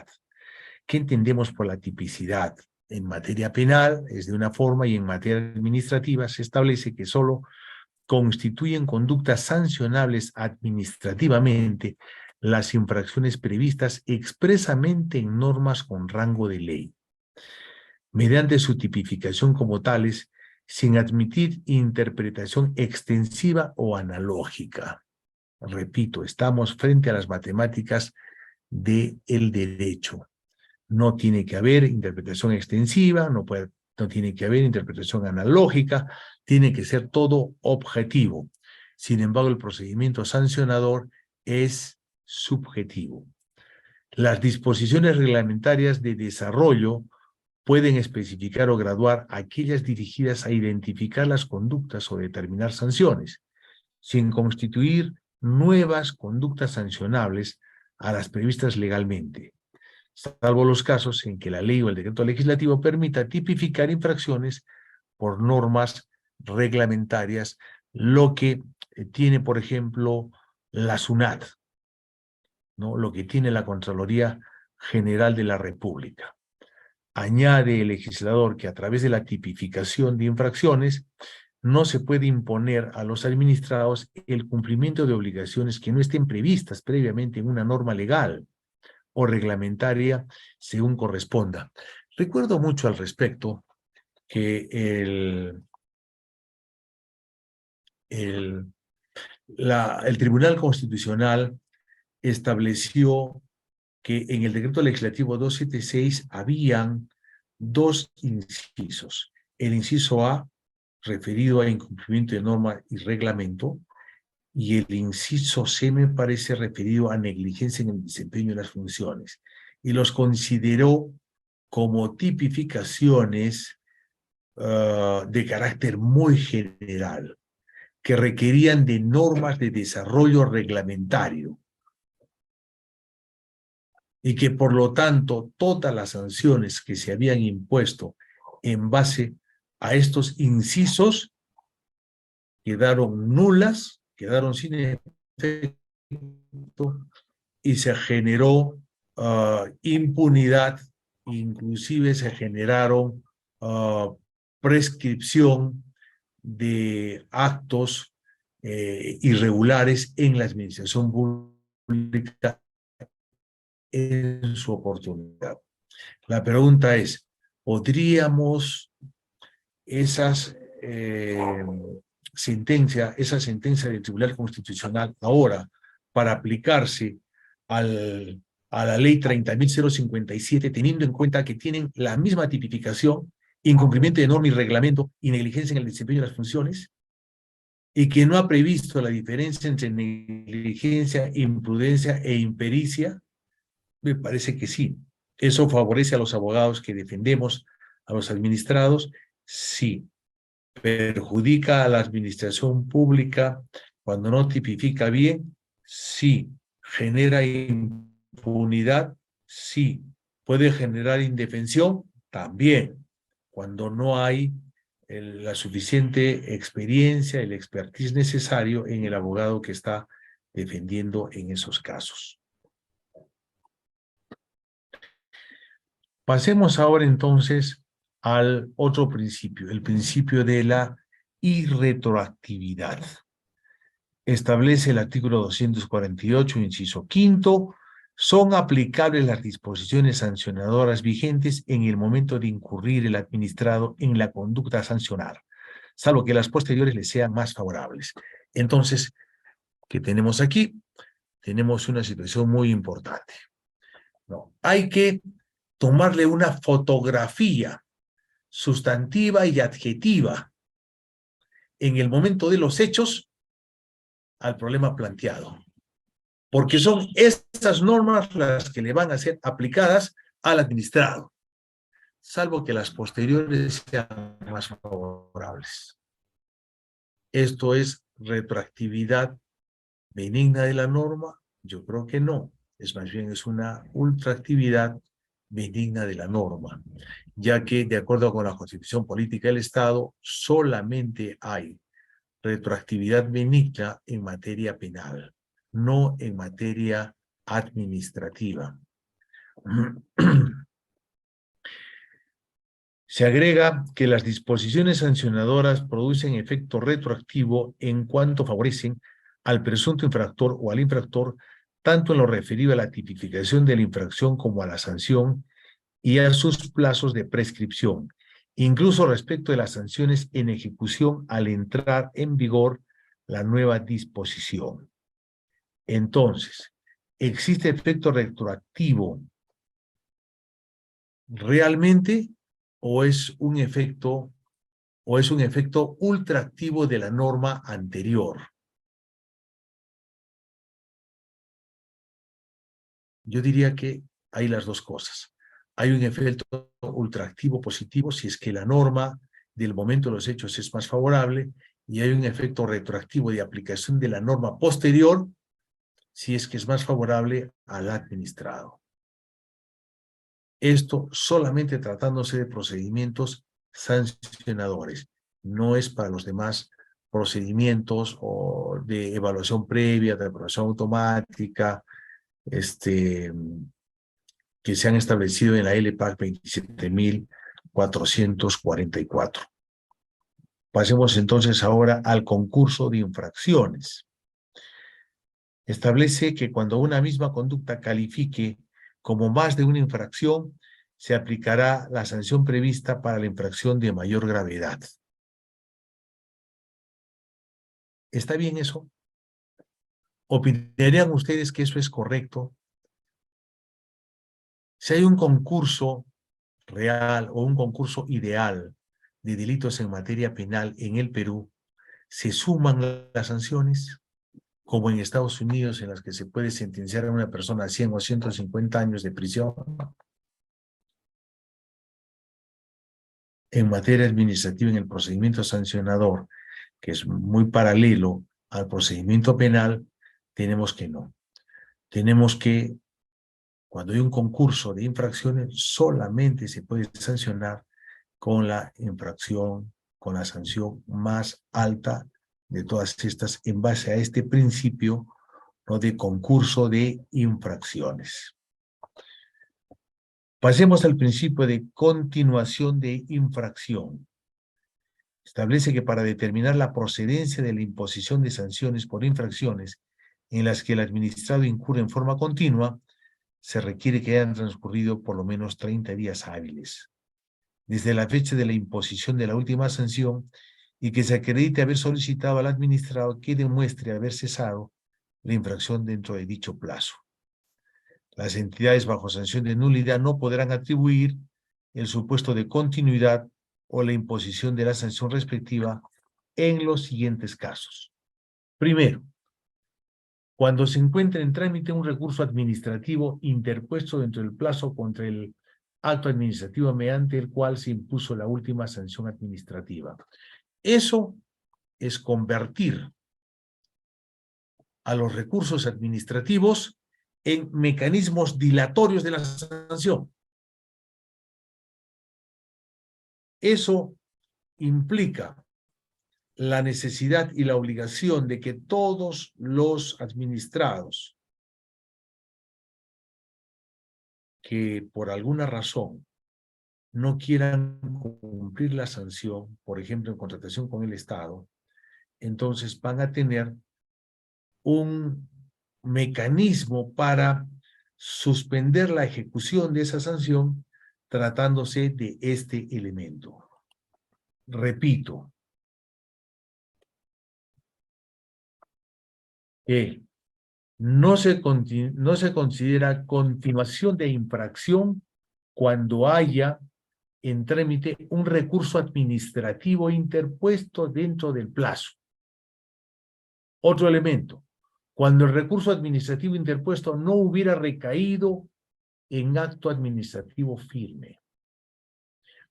¿Qué entendemos por la tipicidad? En materia penal es de una forma y en materia administrativa se establece que solo constituyen conductas sancionables administrativamente las infracciones previstas expresamente en normas con rango de ley, mediante su tipificación como tales, sin admitir interpretación extensiva o analógica. Repito, estamos frente a las matemáticas del derecho. No tiene que haber interpretación extensiva, no tiene que haber interpretación analógica, tiene que ser todo objetivo. Sin embargo, el procedimiento sancionador es subjetivo. Las disposiciones reglamentarias de desarrollo pueden especificar o graduar aquellas dirigidas a identificar las conductas o determinar sanciones, sin constituir nuevas conductas sancionables a las previstas legalmente, salvo los casos en que la ley o el decreto legislativo permita tipificar infracciones por normas reglamentarias, lo que tiene, por ejemplo, la SUNAT, ¿no? Lo que tiene la Contraloría General de la República. Añade el legislador que a través de la tipificación de infracciones no se puede imponer a los administrados el cumplimiento de obligaciones que no estén previstas previamente en una norma legal o reglamentaria según corresponda. Recuerdo mucho al respecto que el Tribunal Constitucional estableció que en el decreto legislativo 276 habían dos incisos. El inciso A, referido a incumplimiento de norma y reglamento, y el inciso C me parece referido a negligencia en el desempeño de las funciones. Y los consideró como tipificaciones de carácter muy general, que requerían de normas de desarrollo reglamentario y que por lo tanto todas las sanciones que se habían impuesto en base a estos incisos quedaron nulas, quedaron sin efecto y se generó impunidad, inclusive se generaron prescripción de actos irregulares en la administración pública en su oportunidad. La pregunta es, ¿podríamos esa sentencia del Tribunal Constitucional ahora para aplicarse a la ley 30.057, teniendo en cuenta que tienen la misma tipificación, incumplimiento de norma y reglamento y negligencia en el desempeño de las funciones, y que no ha previsto la diferencia entre negligencia, imprudencia e impericia? Me parece que sí. ¿Eso favorece a los abogados que defendemos a los administrados? Sí. ¿Perjudica a la administración pública cuando no tipifica bien? Sí. ¿Genera impunidad? Sí. ¿Puede generar indefensión? También. Cuando no hay la suficiente experiencia, el expertise necesario en el abogado que está defendiendo en esos casos. Pasemos ahora entonces al otro principio, el principio de la irretroactividad. Establece el artículo 248, inciso quinto, son aplicables las disposiciones sancionadoras vigentes en el momento de incurrir el administrado en la conducta a sancionar, salvo que las posteriores le sean más favorables. Entonces, ¿qué tenemos aquí? Tenemos una situación muy importante. ¿No? Hay que tomarle una fotografía sustantiva y adjetiva en el momento de los hechos al problema planteado, porque son estas normas las que le van a ser aplicadas al administrado, salvo que las posteriores sean más favorables. ¿Esto es retroactividad benigna de la norma? Yo creo que no, es más bien es una ultraactividad benigna de la norma, ya que de acuerdo con la Constitución Política del Estado solamente hay retroactividad benigna en materia penal, no en materia administrativa. Se agrega que las disposiciones sancionadoras producen efecto retroactivo en cuanto favorecen al presunto infractor o al infractor, tanto en lo referido a la tipificación de la infracción como a la sanción y a sus plazos de prescripción, incluso respecto de las sanciones en ejecución al entrar en vigor la nueva disposición. Entonces, ¿existe efecto retroactivo realmente o es un efecto ultraactivo de la norma anterior? Yo diría que hay las dos cosas. Hay un efecto ultraactivo positivo si es que la norma del momento de los hechos es más favorable, y hay un efecto retroactivo de aplicación de la norma posterior si es que es más favorable al administrado. Esto solamente tratándose de procedimientos sancionadores, no es para los demás procedimientos o de evaluación previa, de evaluación automática, que se han establecido en la LPAC 27.444. Pasemos entonces ahora al concurso de infracciones. Establece que cuando una misma conducta califique como más de una infracción, se aplicará la sanción prevista para la infracción de mayor gravedad. ¿Está bien eso? ¿Opinarían ustedes que eso es correcto? Si hay un concurso real o un concurso ideal de delitos en materia penal en el Perú, ¿se suman las sanciones? Como en Estados Unidos, en las que se puede sentenciar a una persona a 100 o 150 años de prisión. En materia administrativa, en el procedimiento sancionador, que es muy paralelo al procedimiento penal, tenemos que no. Tenemos que, cuando hay un concurso de infracciones, solamente se puede sancionar con la infracción, con la sanción más alta de todas estas, en base a este principio, ¿no?, de concurso de infracciones. Pasemos al principio de continuación de infracción. Establece que para determinar la procedencia de la imposición de sanciones por infracciones en las que el administrado incurre en forma continua, se requiere que hayan transcurrido por lo menos 30 días hábiles desde la fecha de la imposición de la última sanción, y que se acredite haber solicitado al administrado que demuestre haber cesado la infracción dentro de dicho plazo. Las entidades bajo sanción de nulidad no podrán atribuir el supuesto de continuidad o la imposición de la sanción respectiva en los siguientes casos. Primero, cuando se encuentre en trámite un recurso administrativo interpuesto dentro del plazo contra el acto administrativo mediante el cual se impuso la última sanción administrativa. Eso es convertir a los recursos administrativos en mecanismos dilatorios de la sanción. Eso implica la necesidad y la obligación de que todos los administrados que por alguna razón no quieran cumplir la sanción, por ejemplo, en contratación con el Estado, entonces van a tener un mecanismo para suspender la ejecución de esa sanción tratándose de este elemento. Repito, que no se considera continuación de infracción cuando haya en trámite un recurso administrativo interpuesto dentro del plazo. Otro elemento, cuando el recurso administrativo interpuesto no hubiera recaído en acto administrativo firme.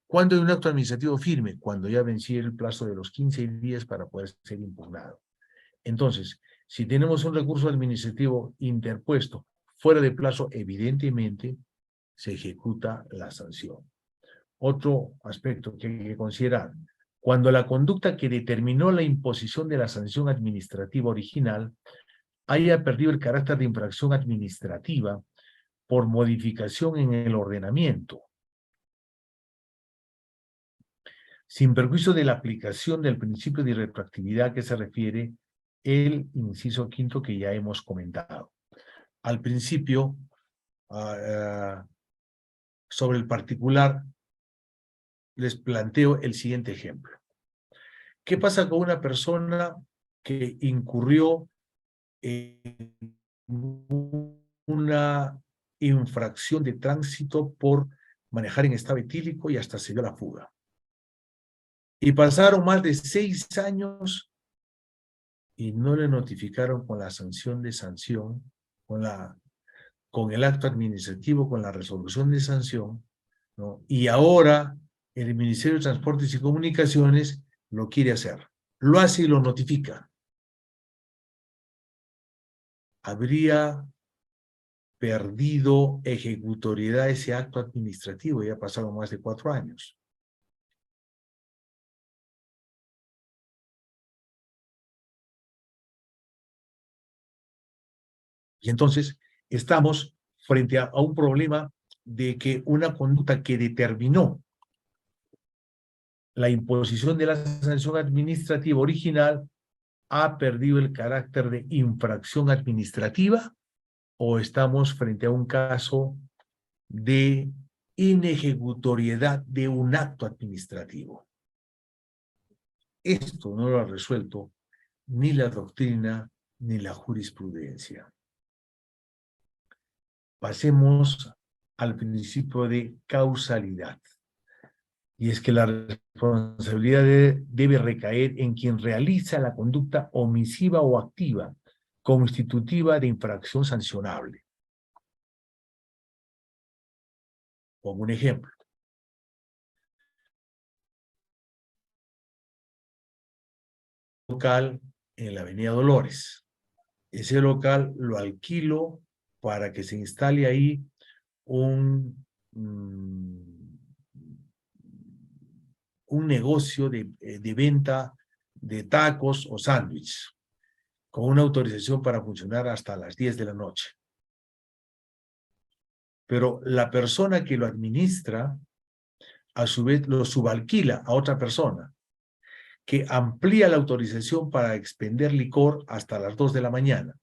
¿Cuándo hay un acto administrativo firme? Cuando ya venciera el plazo de los 15 días para poder ser impugnado. Entonces, si tenemos un recurso administrativo interpuesto fuera de plazo, evidentemente se ejecuta la sanción. Otro aspecto que hay que considerar, cuando la conducta que determinó la imposición de la sanción administrativa original haya perdido el carácter de infracción administrativa por modificación en el ordenamiento, sin perjuicio de la aplicación del principio de irretroactividad que se refiere el inciso quinto que ya hemos comentado. Al principio, sobre el particular, les planteo el siguiente ejemplo. ¿Qué pasa con una persona que incurrió en una infracción de tránsito por manejar en estado etílico y hasta se dio la fuga? Y pasaron más de 6 años y no le notificaron con la sanción de sanción, con el acto administrativo, con la resolución de sanción, ¿no? Y ahora el Ministerio de Transportes y Comunicaciones lo quiere hacer. Lo hace y lo notifica. Habría perdido ejecutoriedad ese acto administrativo, ya pasaron más de 4 años. Y entonces estamos frente a un problema de que una conducta que determinó la imposición de la sanción administrativa original ha perdido el carácter de infracción administrativa o estamos frente a un caso de inejecutoriedad de un acto administrativo. Esto no lo ha resuelto ni la doctrina ni la jurisprudencia. Pasemos al principio de causalidad. Y es que la responsabilidad debe recaer en quien realiza la conducta omisiva o activa constitutiva de infracción sancionable. Pongo un ejemplo. Local en la avenida Dolores. Ese local lo alquilo para que se instale ahí un negocio de venta de tacos o sándwiches, con una autorización para funcionar hasta las 10 de la noche. Pero la persona que lo administra, a su vez lo subalquila a otra persona, que amplía la autorización para expender licor hasta las 2 de la mañana.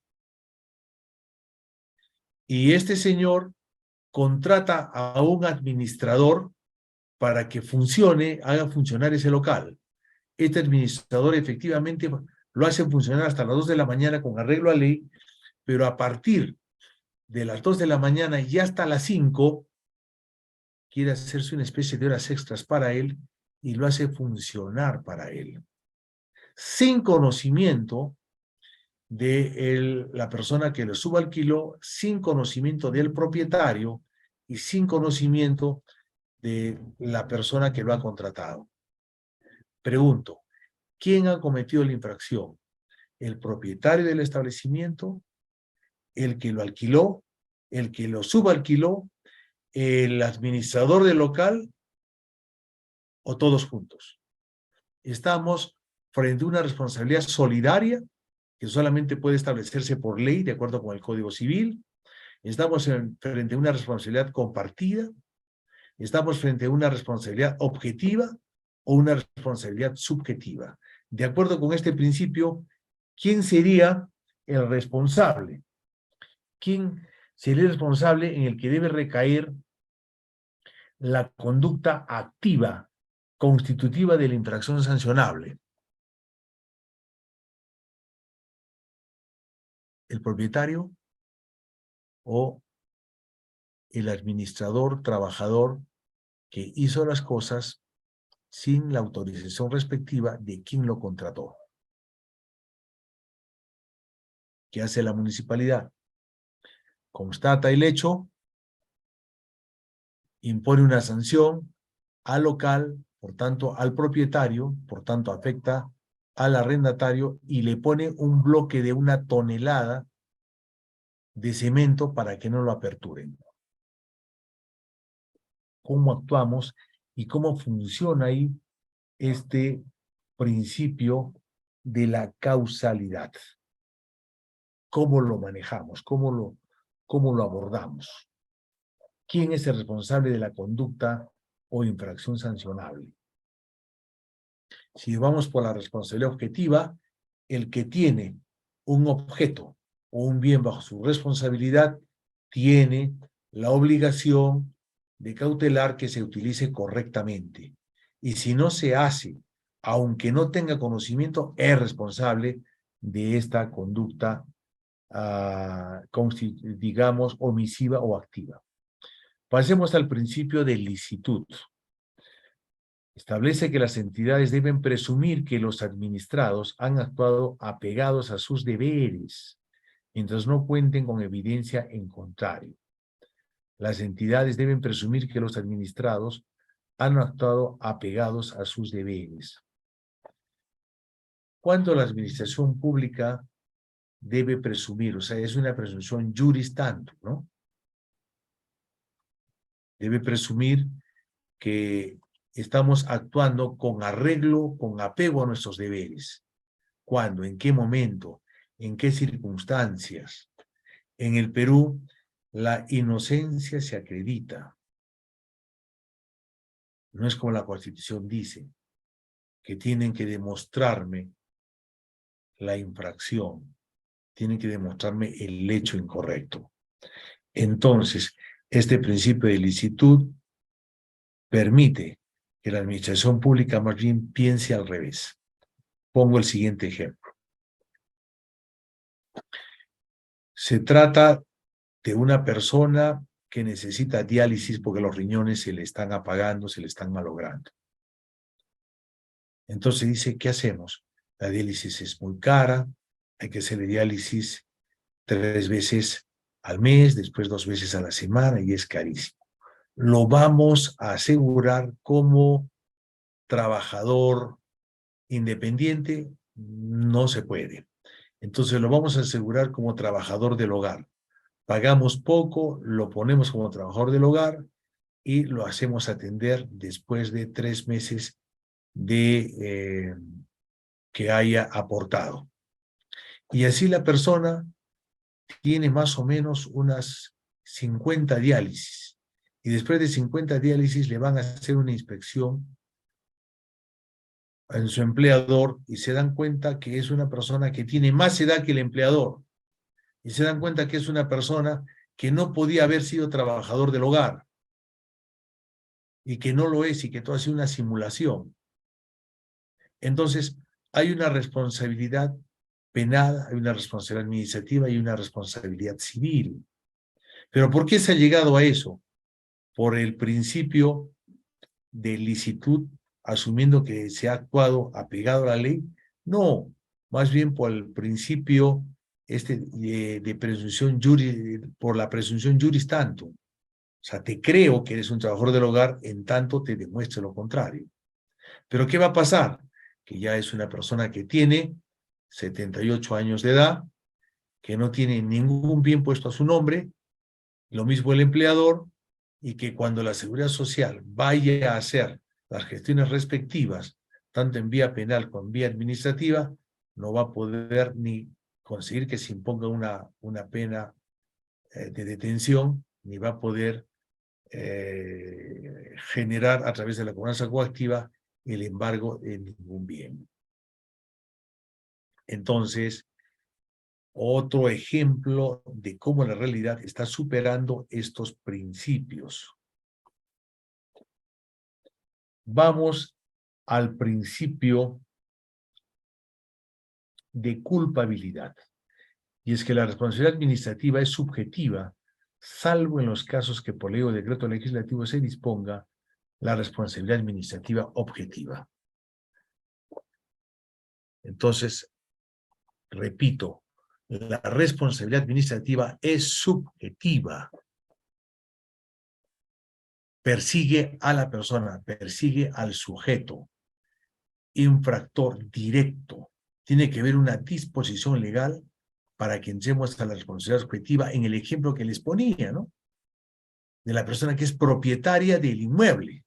Y este señor contrata a un administrador para que funcione, haga funcionar ese local. Este administrador efectivamente lo hace funcionar hasta las 2 de la mañana con arreglo a ley, pero a partir de las 2 de la mañana y hasta las 5, quiere hacerse una especie de horas extras para él y lo hace funcionar para él. Sin conocimiento de la persona que lo subalquiló, sin conocimiento del propietario y sin conocimiento de la persona que lo ha contratado. Pregunto, ¿quién ha cometido la infracción? ¿El propietario del establecimiento? ¿El que lo alquiló? ¿El que lo subalquiló? ¿El administrador del local? ¿O todos juntos? Estamos frente a una responsabilidad solidaria que solamente puede establecerse por ley de acuerdo con el Código Civil. Estamos frente a una responsabilidad compartida. Estamos frente a una responsabilidad objetiva o una responsabilidad subjetiva. De acuerdo con este principio, ¿quién sería el responsable? ¿Quién sería el responsable en el que debe recaer la conducta activa constitutiva de la infracción sancionable? ¿El propietario o el administrador, trabajador que hizo las cosas sin la autorización respectiva de quien lo contrató? ¿Qué hace la municipalidad? Constata el hecho, impone una sanción al local, por tanto al propietario, por tanto afecta al arrendatario y le pone un bloque de 1 tonelada de cemento para que no lo aperturen. ¿Cómo actuamos y cómo funciona ahí este principio de la causalidad? ¿Cómo lo manejamos? ¿Cómo lo abordamos? ¿Quién es el responsable de la conducta o infracción sancionable? Si vamos por la responsabilidad objetiva, el que tiene un objeto o un bien bajo su responsabilidad tiene la obligación de cautelar que se utilice correctamente. Y si no se hace, aunque no tenga conocimiento, es responsable de esta conducta, digamos, omisiva o activa. Pasemos al principio de licitud. Establece que las entidades deben presumir que los administrados han actuado apegados a sus deberes, mientras no cuenten con evidencia en contrario. Las entidades deben presumir que los administrados han actuado apegados a sus deberes. ¿Cuándo la administración pública debe presumir? O sea, es una presunción juris tantum, ¿no? Debe presumir que estamos actuando con arreglo, con apego a nuestros deberes. ¿Cuándo? ¿En qué momento? ¿En qué circunstancias? En el Perú, la inocencia se acredita. No es como la Constitución dice, que tienen que demostrarme la infracción, tienen que demostrarme el hecho incorrecto. Entonces, este principio de licitud permite que la administración pública más bien piense al revés. Pongo el siguiente ejemplo. Se trata de una persona que necesita diálisis porque los riñones se le están apagando, se le están malogrando. Entonces dice, ¿qué hacemos? La diálisis es muy cara, hay que hacerle diálisis 3 veces al mes, después 2 veces a la semana y es carísimo. Lo vamos a asegurar como trabajador independiente, no se puede. Entonces lo vamos a asegurar como trabajador del hogar. Pagamos poco, lo ponemos como trabajador del hogar y lo hacemos atender después de 3 meses de que haya aportado. Y así la persona tiene más o menos unas 50 diálisis. Y después de 50 diálisis le van a hacer una inspección en su empleador y se dan cuenta que es una persona que tiene más edad que el empleador. Y se dan cuenta que es una persona que no podía haber sido trabajador del hogar. Y que no lo es y que todo ha sido una simulación. Entonces, hay una responsabilidad penal, hay una responsabilidad administrativa y una responsabilidad civil. ¿Pero por qué se ha llegado a eso? Por el principio de licitud, asumiendo que se ha actuado apegado a la ley. No, más bien por el principio de presunción por la presunción juris tantum. O sea, te creo que eres un trabajador del hogar en tanto te demuestre lo contrario. Pero ¿qué va a pasar? Que ya es una persona que tiene 78 años de edad, que no tiene ningún bien puesto a su nombre, lo mismo el empleador, y que cuando la Seguridad Social vaya a hacer las gestiones respectivas tanto en vía penal como en vía administrativa, no va a poder ni conseguir que se imponga una pena de detención, ni va a poder generar a través de la cobranza coactiva el embargo de ningún bien. Entonces, otro ejemplo de cómo la realidad está superando estos principios. Vamos al principio de culpabilidad. Y es que la responsabilidad administrativa es subjetiva, salvo en los casos que por ley o decreto legislativo se disponga la responsabilidad administrativa objetiva. Entonces, repito, la responsabilidad administrativa es subjetiva. Persigue a la persona, persigue al sujeto, infractor directo. Tiene que haber una disposición legal para que entremos a la responsabilidad objetiva en el ejemplo que les ponía, ¿no? De la persona que es propietaria del inmueble.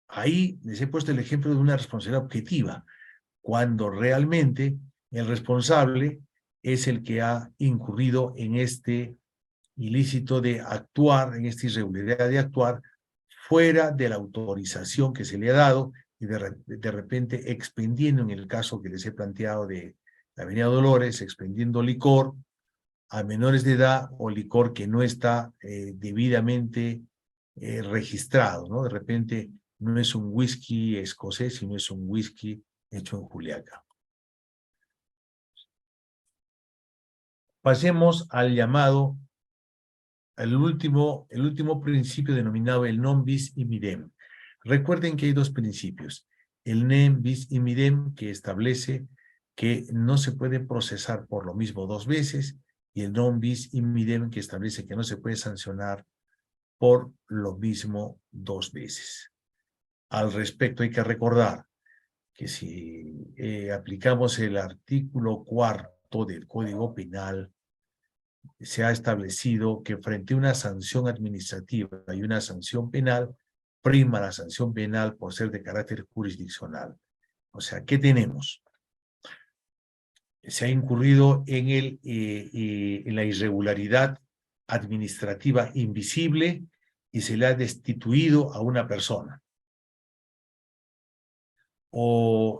Ahí les he puesto el ejemplo de una responsabilidad objetiva, cuando realmente el responsable es el que ha incurrido en este ilícito de actuar, en esta irregularidad de actuar fuera de la autorización que se le ha dado y de repente expendiendo, en el caso que les he planteado de la Avenida Dolores, expendiendo licor a menores de edad o licor que no está debidamente registrado, ¿no? De repente no es un whisky escocés, sino es un whisky hecho en Juliaca. Pasemos al llamado, el último principio denominado el non bis in idem. Recuerden que hay dos principios. El nem bis in idem, que establece que no se puede procesar por lo mismo dos veces, y el non bis in idem, que establece que no se puede sancionar por lo mismo dos veces. Al respecto, hay que recordar que si aplicamos el artículo 4 del Código Penal, se ha establecido que frente a una sanción administrativa y una sanción penal, prima la sanción penal por ser de carácter jurisdiccional. O sea, ¿qué tenemos? Se ha incurrido en la irregularidad administrativa invisible y se le ha destituido a una persona.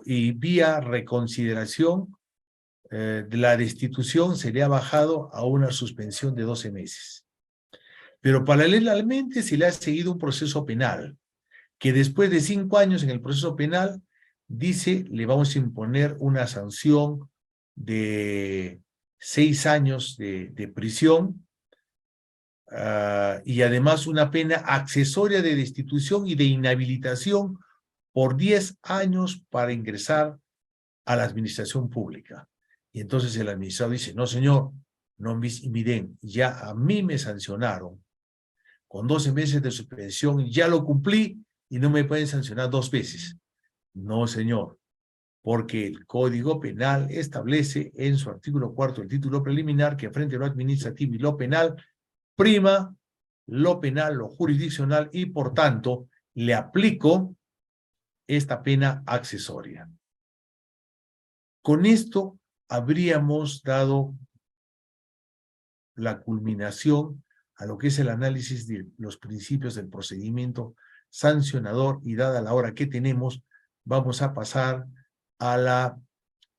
Y vía reconsideración de la destitución se le ha bajado a una suspensión de 12 meses. Pero paralelamente se le ha seguido un proceso penal, que después de 5 años en el proceso penal, dice, le vamos a imponer una sanción de 6 años de prisión, y además una pena accesoria de destitución y de inhabilitación por 10 años para ingresar a la administración pública. Y entonces el administrador dice, no señor, non bis in idem, ya a mí me sancionaron con 12 meses de suspensión, ya lo cumplí y no me pueden sancionar 2 veces. No señor, porque el Código Penal establece en su artículo 4 del título preliminar que frente a lo administrativo y lo penal, prima lo penal, lo jurisdiccional, y por tanto le aplico esta pena accesoria. Con esto habríamos dado la culminación a lo que es el análisis de los principios del procedimiento sancionador, y dada la hora que tenemos, vamos a pasar a la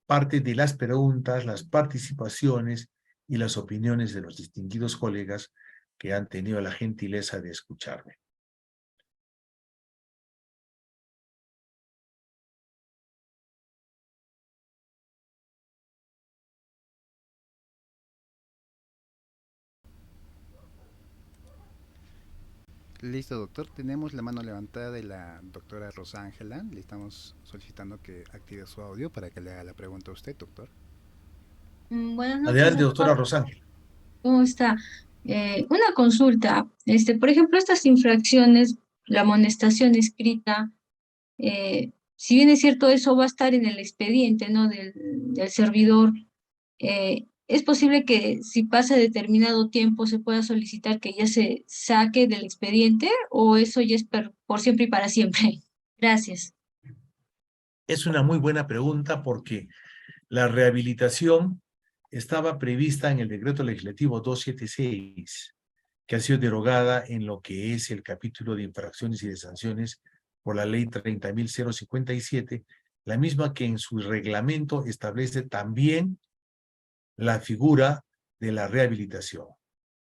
parte de las preguntas, las participaciones y las opiniones de los distinguidos colegas que han tenido la gentileza de escucharme. Listo, doctor. Tenemos la mano levantada de la doctora Rosángela. Le estamos solicitando que active su audio para que le haga la pregunta a usted, doctor. Buenas noches, Adelante, doctora doctor. Rosángela. ¿Cómo está? Una consulta. Por ejemplo, estas infracciones, la amonestación escrita, si bien es cierto, eso va a estar en el expediente, ¿no? del servidor, ¿es posible que si pasa determinado tiempo se pueda solicitar que ya se saque del expediente o eso ya es por siempre y para siempre? Gracias. Es una muy buena pregunta porque la rehabilitación estaba prevista en el decreto legislativo 276, que ha sido derogada en lo que es el capítulo de infracciones y de sanciones por la ley 30.057, la misma que en su reglamento establece también la figura de la rehabilitación.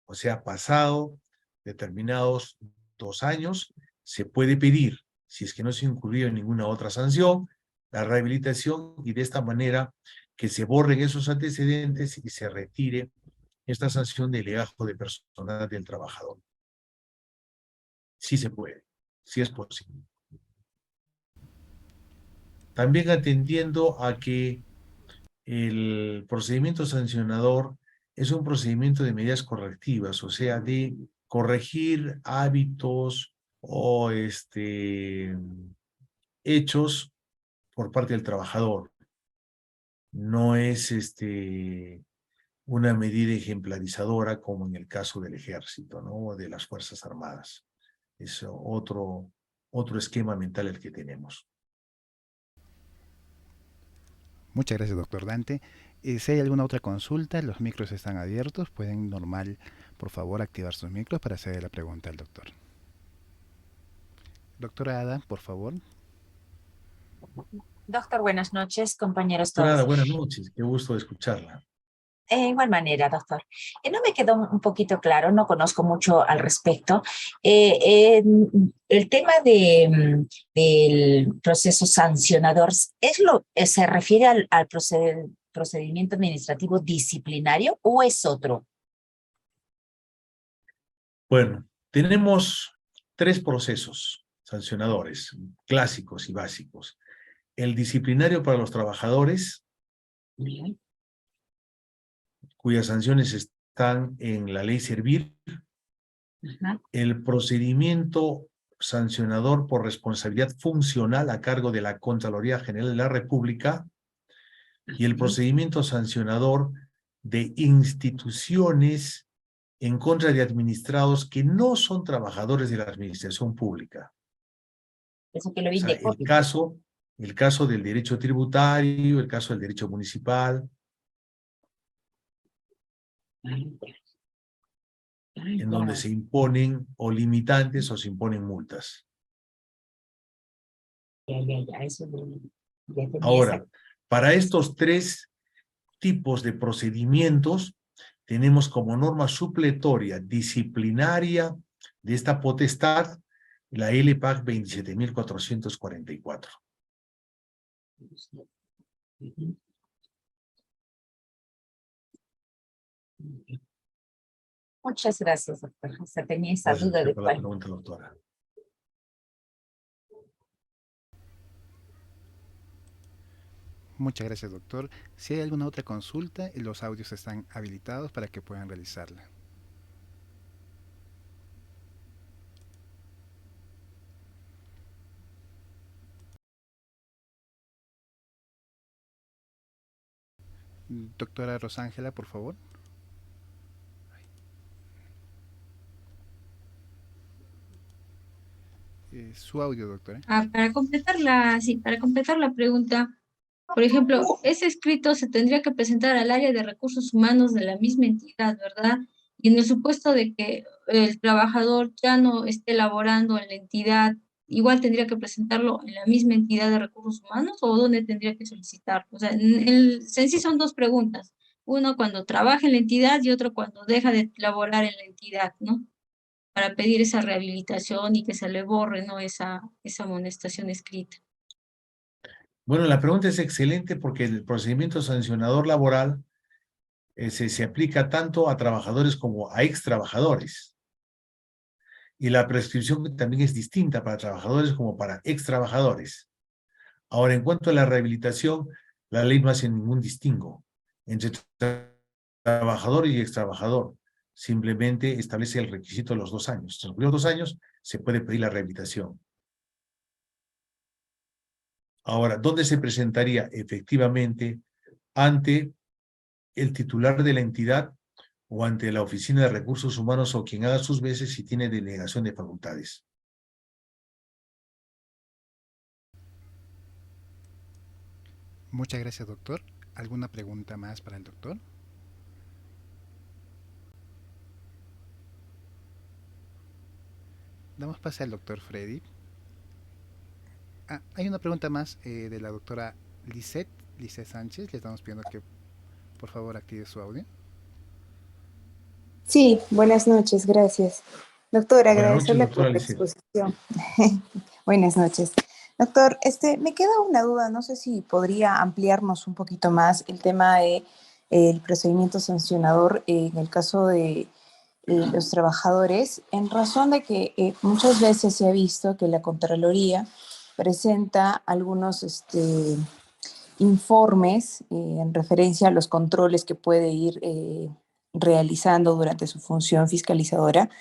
O sea, pasado determinados 2 años, se puede pedir, si es que no se incurrió en ninguna otra sanción, la rehabilitación y de esta manera que se borren esos antecedentes y se retire esta sanción de legajo de personal del trabajador. Sí se puede, sí es posible. También atendiendo a que el procedimiento sancionador es un procedimiento de medidas correctivas, o sea, de corregir hábitos o hechos por parte del trabajador. No es una medida ejemplarizadora como en el caso del ejército, ¿no? O de las Fuerzas Armadas. Es otro esquema mental el que tenemos. Muchas gracias, doctor Dante. Si hay alguna otra consulta, los micros están abiertos. Pueden normal, por favor, activar sus micros para hacer la pregunta al doctor. Doctora Ada, por favor. Doctor, buenas noches, compañeros Doctora Ada, todos. buenas noches, qué gusto de escucharla. Igual manera, doctor. No me quedó un poquito claro, no conozco mucho al respecto. El tema del proceso sancionador, ¿se refiere al procedimiento administrativo disciplinario o es otro? Bueno, tenemos 3 procesos sancionadores clásicos y básicos. El disciplinario para los trabajadores, Bien. cuyas sanciones están en la ley Servir. Ajá. El procedimiento sancionador por responsabilidad funcional a cargo de la Contraloría General de la República y el procedimiento sancionador de instituciones en contra de administrados que no son trabajadores de la administración pública. Eso que lo O vi sea, de el caso del derecho tributario, el caso del derecho municipal, en donde se imponen o limitantes o se imponen multas. Eso ya tenía Ahora, para estos 3 tipos de procedimientos, tenemos como norma supletoria disciplinaria de esta potestad la LPAC 27.444. Muchas gracias, doctor. O sea, tenía esa Gracias duda de por la cuál. pregunta, doctora. Muchas gracias, doctor. Si hay alguna otra consulta, los audios están habilitados para que puedan realizarla. Doctora Rosángela, por favor. Su audio, doctora. Para completar la pregunta, por ejemplo, ese escrito se tendría que presentar al área de recursos humanos de la misma entidad, ¿verdad? Y en el supuesto de que el trabajador ya no esté laborando en la entidad, igual tendría que presentarlo en la misma entidad de recursos humanos o dónde tendría que solicitarlo. O sea, en sí son 2 preguntas. Uno cuando trabaja en la entidad y otro cuando deja de laborar en la entidad, ¿no? Para pedir esa rehabilitación y que se le borre, ¿no? Esa amonestación escrita. Bueno, la pregunta es excelente porque el procedimiento sancionador laboral se aplica tanto a trabajadores como a ex trabajadores. Y la prescripción también es distinta para trabajadores como para ex trabajadores. Ahora, en cuanto a la rehabilitación, la ley no hace ningún distingo entre trabajador y ex trabajador. Simplemente establece el requisito de los 2 años. En los primeros 2 años se puede pedir la rehabilitación. Ahora, ¿dónde se presentaría? Efectivamente, ante el titular de la entidad o ante la Oficina de Recursos Humanos o quien haga sus veces si tiene delegación de facultades. Muchas gracias, doctor. ¿Alguna pregunta más para el doctor? Damos pase al doctor Freddy. Hay una pregunta más de la doctora Lisette Sánchez. Le estamos pidiendo que por favor active su audio. Sí, buenas noches, gracias. Doctor, Buenas noches, agradecerle doctora por la Lisette. exposición. Buenas noches. Doctor, me queda una duda, no sé si podría ampliarnos un poquito más el tema de el procedimiento sancionador en el caso de los trabajadores, en razón de que muchas veces se ha visto que la Contraloría presenta algunos informes en referencia a los controles que puede ir realizando durante su función fiscalizadora.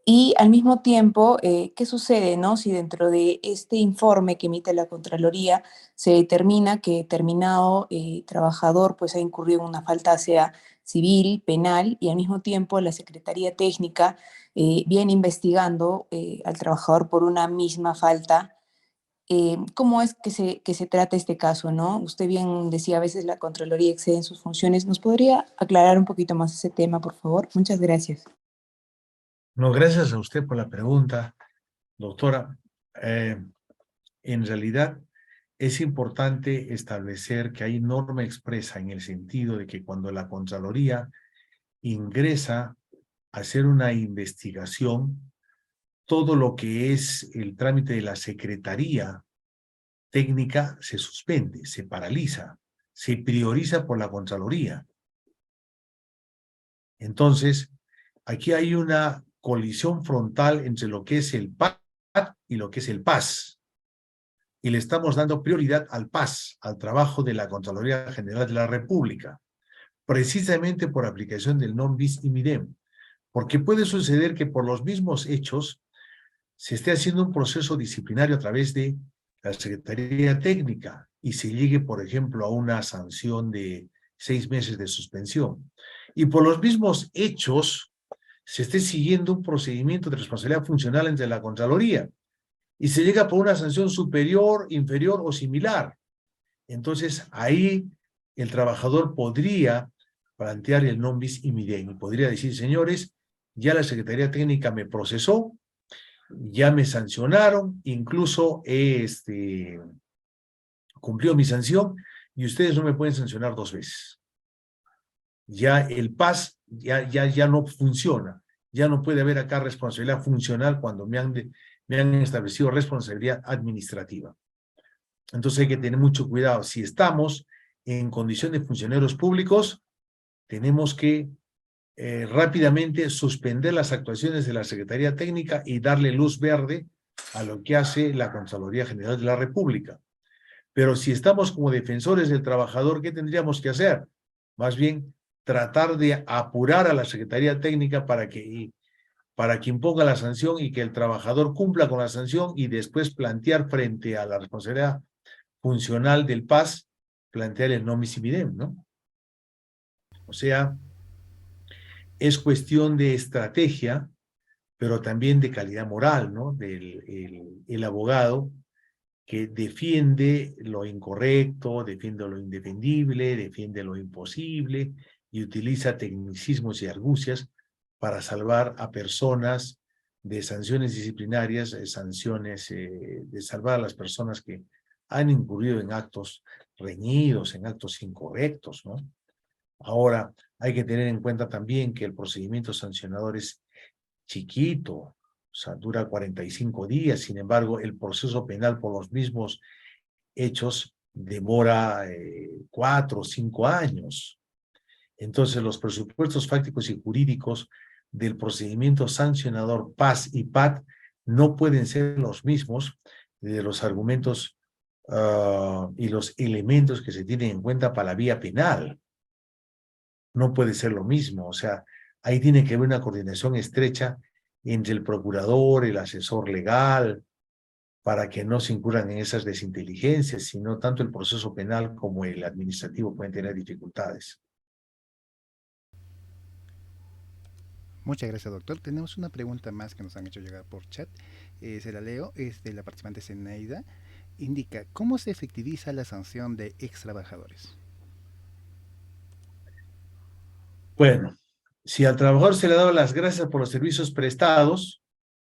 Y al mismo tiempo, ¿qué sucede, no? Si dentro de este informe que emite la Contraloría se determina que determinado trabajador pues, ha incurrido en una falta, sea civil, penal, y al mismo tiempo la Secretaría Técnica viene investigando al trabajador por una misma falta. ¿Cómo es que se trata este caso, no? Usted bien decía, a veces la Contraloría excede en sus funciones. ¿Nos podría aclarar un poquito más ese tema, por favor? Muchas gracias. No, gracias a usted por la pregunta, doctora. En realidad es importante establecer que hay norma expresa en el sentido de que cuando la Contraloría ingresa a hacer una investigación, todo lo que es el trámite de la Secretaría Técnica se suspende, se paraliza, se prioriza por la Contraloría. Entonces, aquí hay una colisión frontal entre lo que es el PAT y lo que es el PAS. Y le estamos dando prioridad al PAS, al trabajo de la Contraloría General de la República, precisamente por aplicación del non bis in idem. Porque puede suceder que por los mismos hechos se esté haciendo un proceso disciplinario a través de la Secretaría Técnica y se llegue, por ejemplo, a una sanción de 6 meses de suspensión. Y por los mismos hechos se esté siguiendo un procedimiento de responsabilidad funcional entre la Contraloría y se llega por una sanción superior, inferior o similar. Entonces, ahí el trabajador podría plantear el non bis in idem y podría decir, señores, ya la Secretaría Técnica me procesó, ya me sancionaron, incluso cumplió mi sanción y ustedes no me pueden sancionar 2 veces. Ya el PAS ya no funciona, ya no puede haber acá responsabilidad funcional cuando me han establecido responsabilidad administrativa. Entonces hay que tener mucho cuidado. Si estamos en condición de funcionarios públicos, tenemos que rápidamente suspender las actuaciones de la Secretaría Técnica y darle luz verde a lo que hace la Contraloría General de la República. Pero si estamos como defensores del trabajador, ¿qué tendríamos que hacer? Más bien, tratar de apurar a la Secretaría Técnica para que imponga la sanción y que el trabajador cumpla con la sanción y después plantear frente a la responsabilidad funcional del PAS, plantear el non bis in idem, ¿no? O sea, es cuestión de estrategia, pero también de calidad moral, ¿no? El abogado que defiende lo incorrecto, defiende lo indefendible, defiende lo imposible y utiliza tecnicismos y argucias para salvar a personas de sanciones disciplinarias, de salvar a las personas que han incurrido en actos reñidos, en actos incorrectos, ¿no? Ahora, hay que tener en cuenta también que el procedimiento sancionador es chiquito, o sea, dura 45 días, sin embargo, el proceso penal por los mismos hechos demora 4 o 5 años. Entonces, los presupuestos fácticos y jurídicos del procedimiento sancionador PAS y PAT no pueden ser los mismos de los argumentos y los elementos que se tienen en cuenta para la vía penal. No puede ser lo mismo, o sea, ahí tiene que haber una coordinación estrecha entre el procurador, el asesor legal, para que no se incurran en esas desinteligencias, sino tanto el proceso penal como el administrativo pueden tener dificultades. Muchas gracias, doctor. Tenemos una pregunta más que nos han hecho llegar por chat. Se la leo, es de la participante Zeneida. Indica, ¿cómo se efectiviza la sanción de ex trabajadores? Bueno, si al trabajador se le ha dado las gracias por los servicios prestados,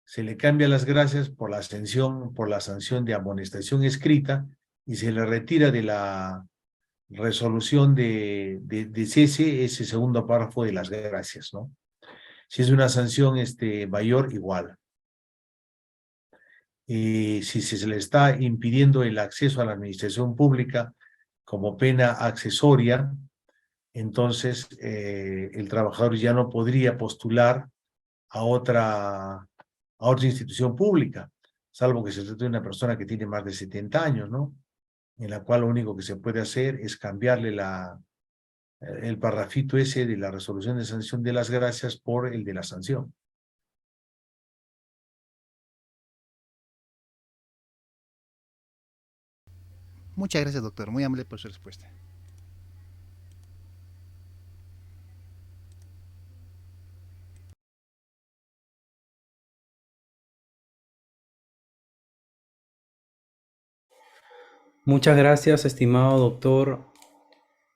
se le cambia las gracias por la sanción de amonestación escrita y se le retira de la resolución de cese ese segundo párrafo de las gracias, ¿no? Si es una sanción mayor, igual. Y si se le está impidiendo el acceso a la administración pública como pena accesoria, entonces el trabajador ya no podría postular a otra institución pública, salvo que se trate de una persona que tiene más de 70 años, ¿no? En la cual lo único que se puede hacer es cambiarle el parrafito ese de la resolución de sanción de las gracias por el de la sanción. Muchas gracias, doctor. Muy amable por su respuesta. Muchas gracias, estimado doctor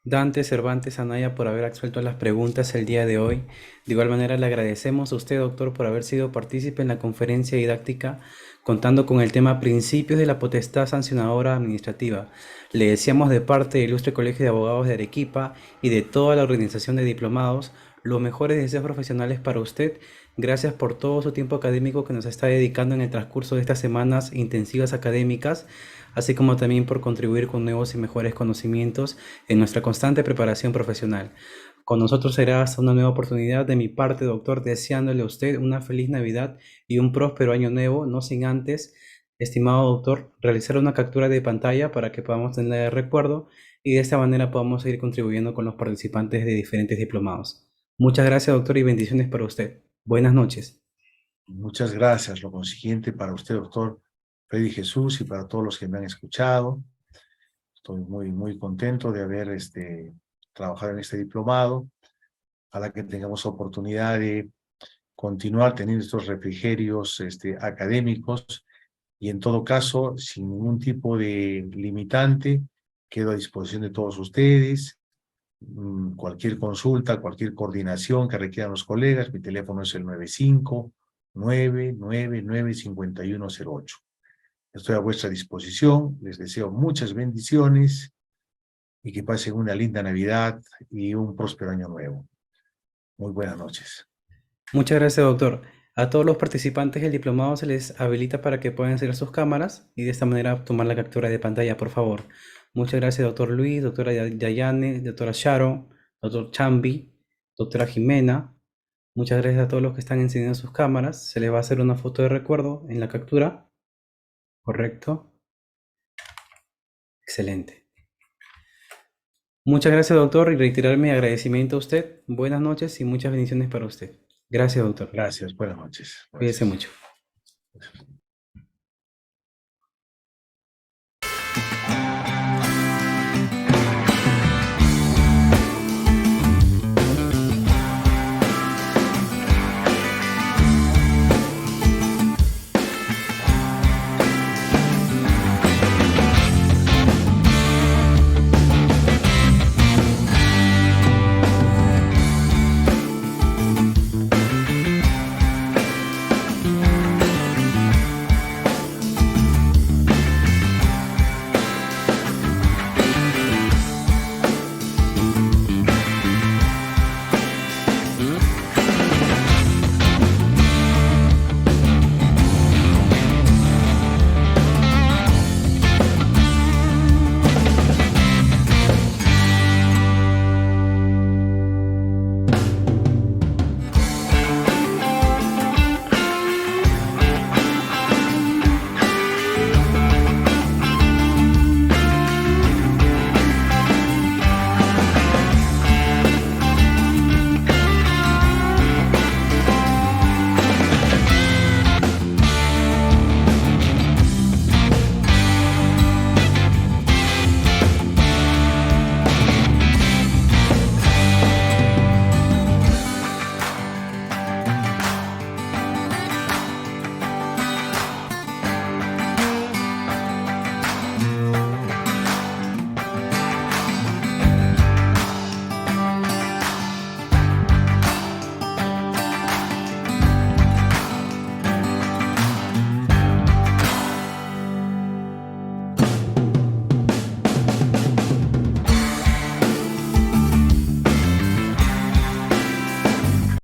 Dante Cervantes Anaya, por haber absuelto las preguntas el día de hoy. De igual manera, le agradecemos a usted, doctor, por haber sido partícipe en la conferencia didáctica, contando con el tema Principios de la Potestad Sancionadora Administrativa. Le deseamos de parte del Ilustre Colegio de Abogados de Arequipa y de toda la organización de diplomados los mejores deseos profesionales para usted. Gracias por todo su tiempo académico que nos está dedicando en el transcurso de estas semanas intensivas académicas, así como también por contribuir con nuevos y mejores conocimientos en nuestra constante preparación profesional. Con nosotros será hasta una nueva oportunidad. De mi parte, doctor, deseándole a usted una feliz Navidad y un próspero año nuevo, no sin antes, estimado doctor, realizar una captura de pantalla para que podamos tener el recuerdo y de esta manera podamos seguir contribuyendo con los participantes de diferentes diplomados. Muchas gracias, doctor, y bendiciones para usted. Buenas noches. Muchas gracias. Lo consiguiente para usted, doctor Freddy Jesús, y para todos los que me han escuchado. Estoy muy, muy contento de haber trabajado en este diplomado. Ojalá que tengamos oportunidad de continuar teniendo estos refrigerios académicos y en todo caso, sin ningún tipo de limitante, quedo a disposición de todos ustedes. Cualquier consulta, cualquier coordinación que requieran los colegas, mi teléfono es el 95-999-5108. Estoy a vuestra disposición, les deseo muchas bendiciones y que pasen una linda Navidad y un próspero año nuevo. Muy buenas noches. Muchas gracias, doctor. A todos los participantes del diplomado se les habilita para que puedan encender sus cámaras y de esta manera tomar la captura de pantalla, por favor. Muchas gracias, doctor Luis, doctora Dayane, doctora Sharon, doctor Chambi, doctora Jimena. Muchas gracias a todos los que están encendiendo sus cámaras. Se les va a hacer una foto de recuerdo en la captura. Correcto. Excelente. Muchas gracias, doctor, y reiterar mi agradecimiento a usted. Buenas noches y muchas bendiciones para usted. Gracias, doctor. Gracias, buenas noches. Cuídese mucho. Gracias.